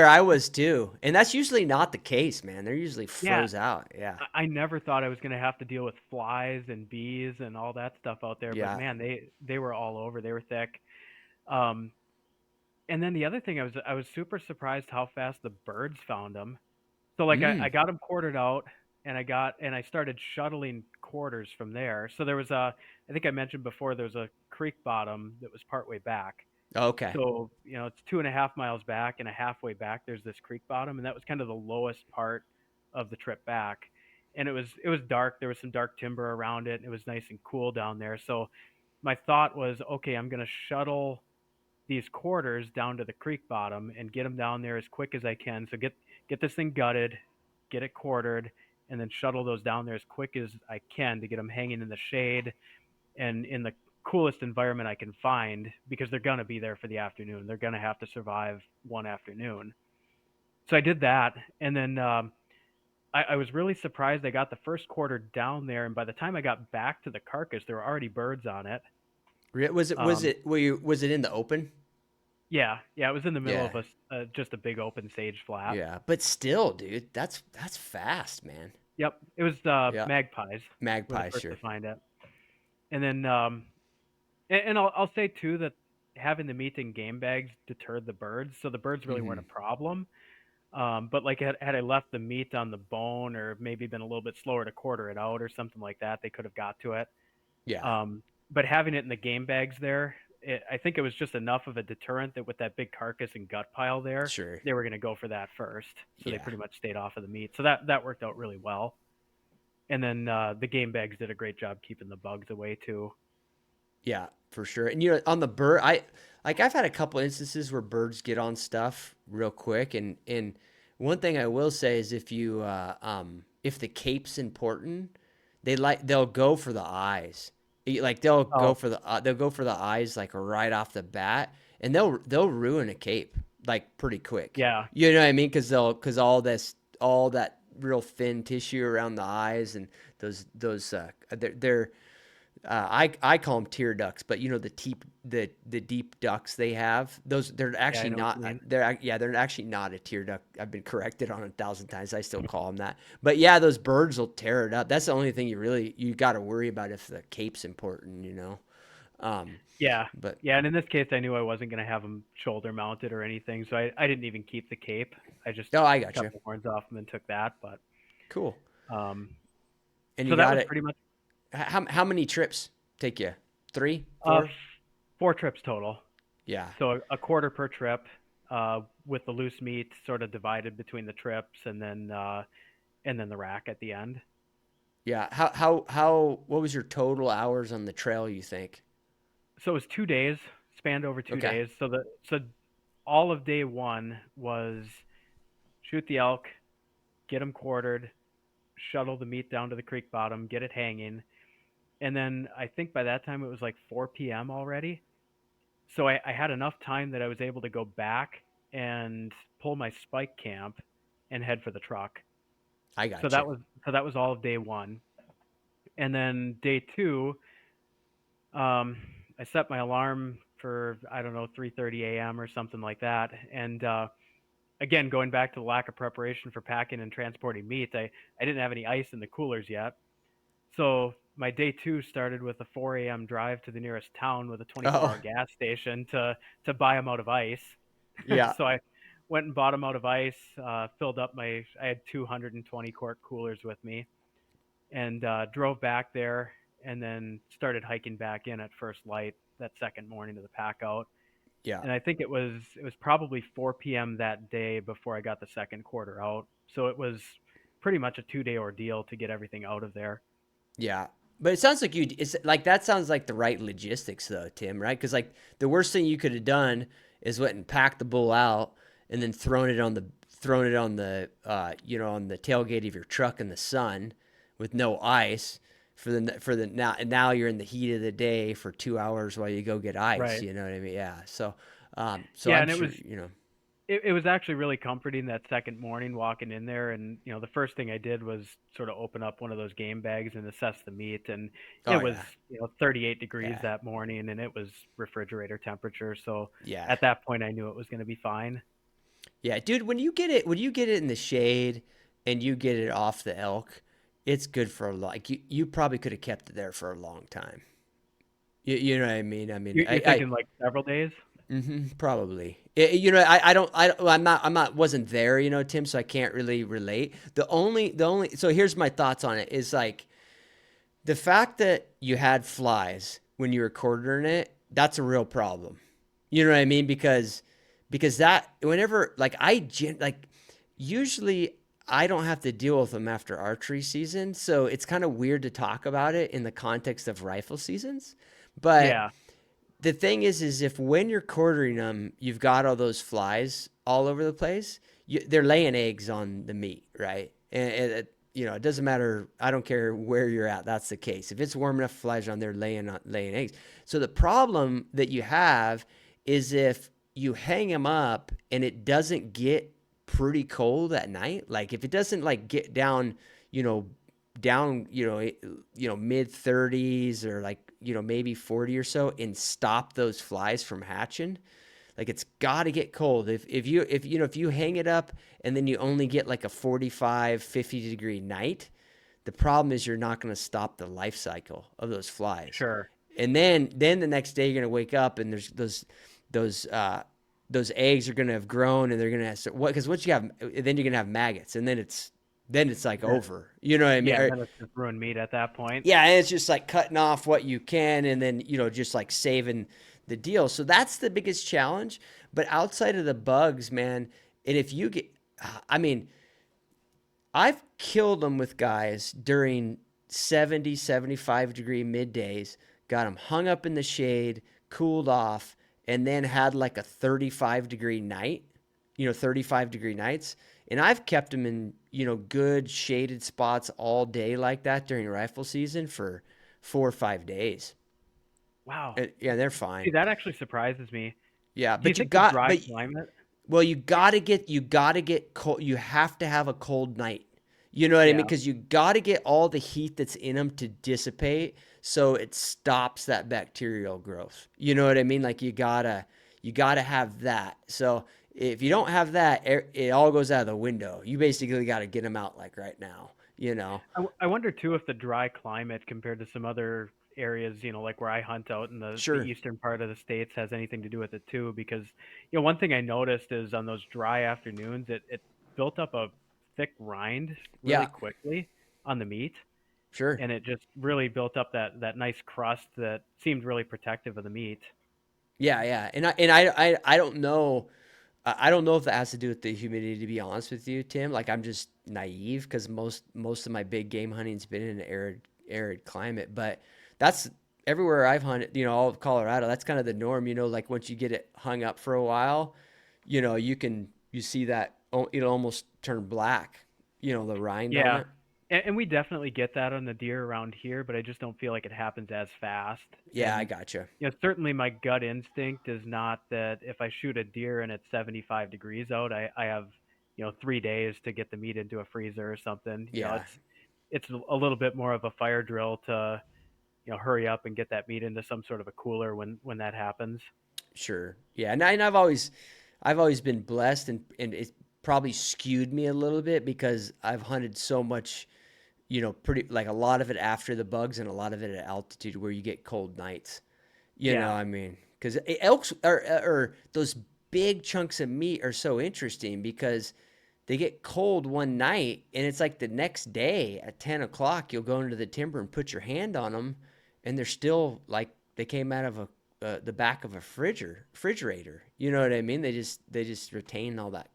S1: I was too, and that's usually not the case, man. They're usually
S2: yeah,
S1: froze out. Yeah.
S2: I never thought I was gonna have to deal with flies and bees and all that stuff out there, but
S1: Yeah.
S2: man, they were all over. They were thick. Um, and then the other thing I was super surprised how fast the birds found them. So like I
S1: Mm.
S2: got them quartered out, and I started shuttling quarters from there. So there was a I think I mentioned before there was a creek bottom that was partway back.
S1: Okay.
S2: So, it's 2.5 miles back, and a halfway back, there's this creek bottom, and that was kind of the lowest part of the trip back. And it was dark. There was some dark timber around it. And it was nice and cool down there. So my thought was, okay, I'm gonna shuttle these quarters down to the creek bottom and get them down there as quick as I can. So get this thing gutted, get it quartered, and then shuttle those down there as quick as I can to get them hanging in the shade and in the coolest environment I can find because they're gonna be there for the afternoon. They're gonna have to survive one afternoon. So I did that, and then I was really surprised. I got the first quarter down there, and by the time I got back to the carcass, there were already birds on it. Um,
S1: Was it in the open?
S2: yeah, yeah, it was in the middle
S1: Yeah.
S2: of just a big open sage flat.
S1: Yeah. But still, dude, that's fast, man.
S2: Yep, it was
S1: Yeah.
S2: magpies were the
S1: Magpie,
S2: first to
S1: sure.
S2: find it, and then and I'll say too that having the meat in game bags deterred the birds, so the birds really weren't
S1: Hmm.
S2: a problem. But like had I left the meat on the bone or maybe been a little bit slower to quarter it out or something like that, they could have got to it.
S1: Yeah.
S2: But having it in the game bags there, I think it was just enough of a deterrent that with that big carcass and gut pile there,
S1: Sure.
S2: they were going to go for that first. So they
S1: Yeah.
S2: pretty much stayed off of the meat. So that worked out really well. And then the game bags did a great job keeping the bugs away too.
S1: Yeah, for sure. And on the bird, I've had a couple instances where birds get on stuff real quick, and one thing I will say is if the cape's important, they'll go for the eyes. Like
S2: Oh
S1: they'll go for the eyes like right off the bat, and they'll ruin a cape like pretty quick.
S2: yeah,
S1: You know what I mean? Because all that real thin tissue around the eyes and those I call them tear ducts, but the deep ducts they have, those they're
S2: yeah, I
S1: actually
S2: know what
S1: not
S2: you mean.
S1: they're actually not a tear duct. I've been corrected on 1,000 times. I still call them that. But yeah, those birds will tear it up. That's the only thing you got to worry about if the cape's important. Um,
S2: Yeah,
S1: but
S2: yeah, and in this case, I knew I wasn't going to have them shoulder mounted or anything, so I didn't even keep the cape. I just
S1: oh, I got
S2: cut
S1: you.
S2: the horns off them and took that. But
S1: Cool.
S2: um,
S1: And you
S2: so that
S1: got
S2: was
S1: it.
S2: pretty much
S1: How many trips take you? Three,
S2: uh,
S1: four?
S2: 4 trips total.
S1: Yeah,
S2: So a quarter per trip, with the loose meat sort of divided between the trips, and then the rack at the end.
S1: yeah. How? What was your total hours on the trail? You think?
S2: So it was 2 days, spanned over two
S1: Okay.
S2: days. So all of day one was shoot the elk, get them quartered, shuttle the meat down to the creek bottom, get it hanging, and then I think by that time it was like 4 p.m. already. So I had enough time that I was able to go back and pull my spike camp and head for the truck.
S1: I
S2: So
S1: got you.
S2: that was all of day one, and then day two, um, I set my alarm for I don't know 3:30 a.m. or something like that, and again going back to the lack of preparation for packing and transporting meat, I didn't have any ice in the coolers yet. So my day two started with a 4 a.m. drive to the nearest town with a 24-hour
S1: Oh,
S2: gas station to buy them out of ice.
S1: yeah,
S2: So I went and bought them out of ice, filled up my. I had 220 quart coolers with me, and drove back there, and then started hiking back in at first light that second morning to the pack out.
S1: yeah.
S2: And I think it was probably 4 p.m. that day before I got the second quarter out. So it was pretty much a 2 day ordeal to get everything out of there.
S1: Yeah. But it sounds like it's like that sounds like the right logistics though, Tim, right? Because like the worst thing you could have done is went and packed the bull out and then thrown it on the tailgate of your truck in the sun with no ice for the now, and now you're in the heat of the day for 2 hours while you go get ice.
S2: Right.
S1: You know what I mean? Yeah. So
S2: Yeah,
S1: I'm
S2: and it
S1: sure
S2: was it was actually really comforting that second morning walking in there, and the first thing I did was sort of open up one of those game bags and assess the meat, and it
S1: Oh
S2: was
S1: yeah,
S2: 38 degrees
S1: yeah,
S2: that morning, and it was refrigerator temperature. So
S1: yeah,
S2: at that point, I knew it was going to be fine.
S1: yeah, dude. When you get it in the shade and you get it off the elk, it's good for a lot. Like you probably could have kept it there for a long time. You know what I mean? I mean,
S2: You're thinking like several days?
S1: probably. I'm not, wasn't there, Tim, so I can't really relate. So here's my thoughts on it is like the fact that you had flies when you were quartering it, that's a real problem. You know what I mean? Because that whenever like like usually I don't have to deal with them after archery season, so it's kind of weird to talk about it in the context of rifle seasons. But
S2: Yeah,
S1: the thing is if when you're quartering them, you've got all those flies all over the place, they're laying eggs on the meat, right? And it doesn't matter. I don't care where you're at. That's the case. If it's warm enough, flies are on there laying eggs. So the problem that you have is if you hang them up and it doesn't get pretty cold at night, like if it doesn't like get down, you know, mid 30s or like maybe 40 or so and stop those flies from hatching. Like it's got to get cold. If you hang it up and then you only get like a 45-50 degree night, the problem is you're not going to stop the life cycle of those flies.
S2: sure.
S1: And then the next day you're going to wake up and there's those those eggs are going to have grown and they're going to have what, because once you have, then you're going to have maggots, and then it's like
S2: Then-
S1: over, you know what I mean?
S2: Yeah,
S1: Or,
S2: then it's just ruined meat at that point.
S1: yeah, and it's just like cutting off what you can and then, just like saving the deal. So that's the biggest challenge. But outside of the bugs, man, and if you get, I mean, I've killed them with guys during 70-75 degree middays, got them hung up in the shade, cooled off, and then had like a 35-degree night, 35-degree nights. And I've kept them in, good shaded spots all day like that during rifle season for 4 or 5 days.
S2: Wow.
S1: Yeah, they're
S2: See,
S1: fine.
S2: that actually surprises me.
S1: Yeah,
S2: Do you
S1: but
S2: think the dry climate?
S1: well, you gotta get cold. You have to have a cold night. You know what I mean?
S2: Yeah.
S1: Because you gotta get all the heat that's in them to dissipate, so it stops that bacterial growth. You know what I mean? Like you gotta have that. So if you don't have that, it all goes out of the window. You basically got to get them out like right now. You know?
S2: I wonder too if the dry climate compared to some other areas, like where I hunt out in the
S1: Sure.
S2: eastern part of the states has anything to do with it too. Because one thing I noticed is on those dry afternoons, it built up a thick rind really
S1: Yeah.
S2: quickly on the meat,
S1: Sure.
S2: and it just really built up that nice crust that seemed really protective of the meat.
S1: Yeah. Yeah. And I don't know. I don't know if that has to do with the humidity, to be honest with you, Tim. Like I'm just naive because most of my big game hunting's been in an arid climate. But that's everywhere I've hunted, all of Colorado. That's kind of the norm, like once you get it hung up for a while, you see that it'll almost turn black, the rind on
S2: Yeah.
S1: it.
S2: And we definitely get that on the deer around here, but I just don't feel like it happens as fast.
S1: Yeah, I
S2: And
S1: gotcha.
S2: certainly my gut instinct is not that if I shoot a deer and it's 75 degrees out, I have 3 days to get the meat into a freezer or something.
S1: Yeah,
S2: It's a little bit more of a fire drill to hurry up and get that meat into some sort of a cooler when that happens.
S1: sure. Yeah, and I've always been blessed, and it's probably skewed me a little bit because I've hunted so much, pretty like a lot of it after the bugs and a lot of it at altitude where you get cold nights.
S2: Yeah.
S1: I mean, because elks or those big chunks of meat are so interesting because they get cold one night and it's like the next day at 10 o'clock you'll go into the timber and put your hand on them and they're still like they came out of the back of a refrigerator. You know what I mean? They just retain all that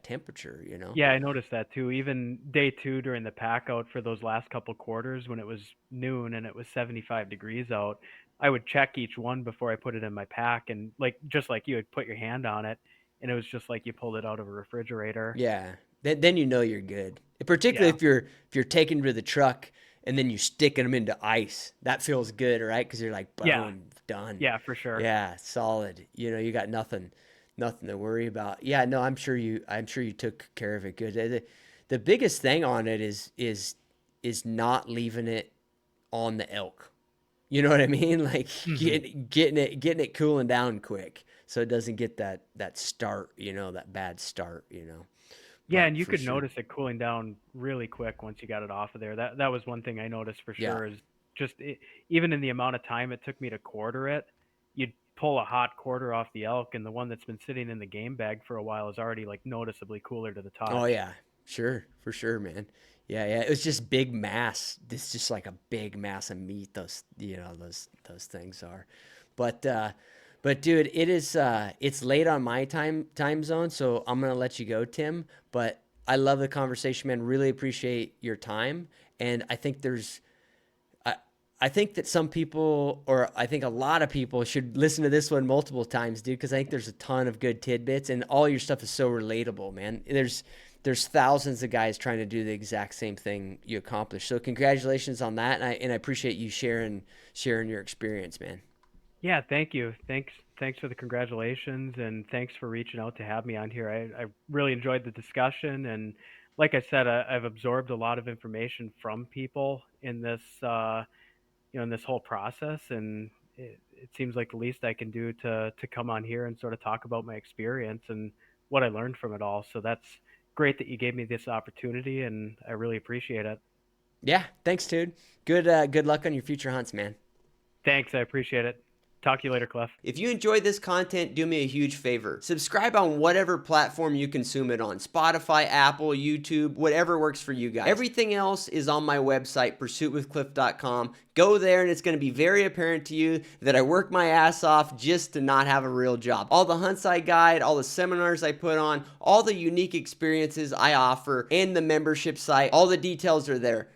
S1: temperature.
S2: Yeah, I noticed that too. Even day two during the pack out for those last couple quarters when it was noon and it was 75 degrees out, I would check each one before I put it in my pack. And like, just like you would put your hand on it and it was just like you pulled it out of a refrigerator.
S1: Yeah. Then you're good. Particularly
S2: Yeah.
S1: if you're taking to the truck and then you sticking them into ice. That feels good, right? Because you're like,
S2: Yeah.
S1: boom, done.
S2: Yeah, for sure.
S1: Yeah, solid. You got nothing. Nothing to worry about. Yeah, no, I'm sure you took care of it good. The biggest thing on it is not leaving it on the elk. You know what I mean? Like
S2: Hmm.
S1: getting it cooling down quick so it doesn't get that start, that bad start,
S2: Yeah,
S1: But
S2: and you
S1: for
S2: could
S1: sure.
S2: notice it cooling down really quick once you got it off of there. That was one thing I noticed for
S1: Yeah.
S2: sure is just even in the amount of time it took me to quarter it, you'd pull a hot quarter off the elk, and the one that's been sitting in the game bag for a while is already like noticeably cooler to the
S1: Oh
S2: touch.
S1: yeah. Sure, for sure, man. Yeah, yeah. It was just big mass. It's just like a big mass of meat those things are. But dude, it's late on my time zone, so I'm gonna let you go, Tim. But I love the conversation, man. Really appreciate your time. And I, I think that some people, or I think a lot of people, should listen to this one multiple times, dude, because I think there's a ton of good tidbits, and all your stuff is so relatable, man. There's thousands of guys trying to do the exact same thing you accomplished. So congratulations on that, and I appreciate you sharing your experience, man.
S2: Yeah, thank you. Thanks for the congratulations, and thanks for reaching out to have me on here. I really enjoyed the discussion, and like I said, I've absorbed a lot of information from people in this in this whole process, and it seems like the least I can do to come on here and sort of talk about my experience and what I learned from it all. So that's great that you gave me this opportunity, and I really appreciate it.
S1: Yeah, thanks, dude. Good luck on your future hunts, man.
S2: Thanks, I appreciate it. Talk to you later, Cliff.
S1: If you enjoyed this content, do me a huge favor. Subscribe on whatever platform you consume it on: Spotify, Apple, YouTube, whatever works for you guys. Everything else is on my website, pursuitwithcliff.com. Go there, and it's going to be very apparent to you that I work my ass off just to not have a real job. All the hunts I guide, all the seminars I put on, all the unique experiences I offer, and the membership site, all the details are there.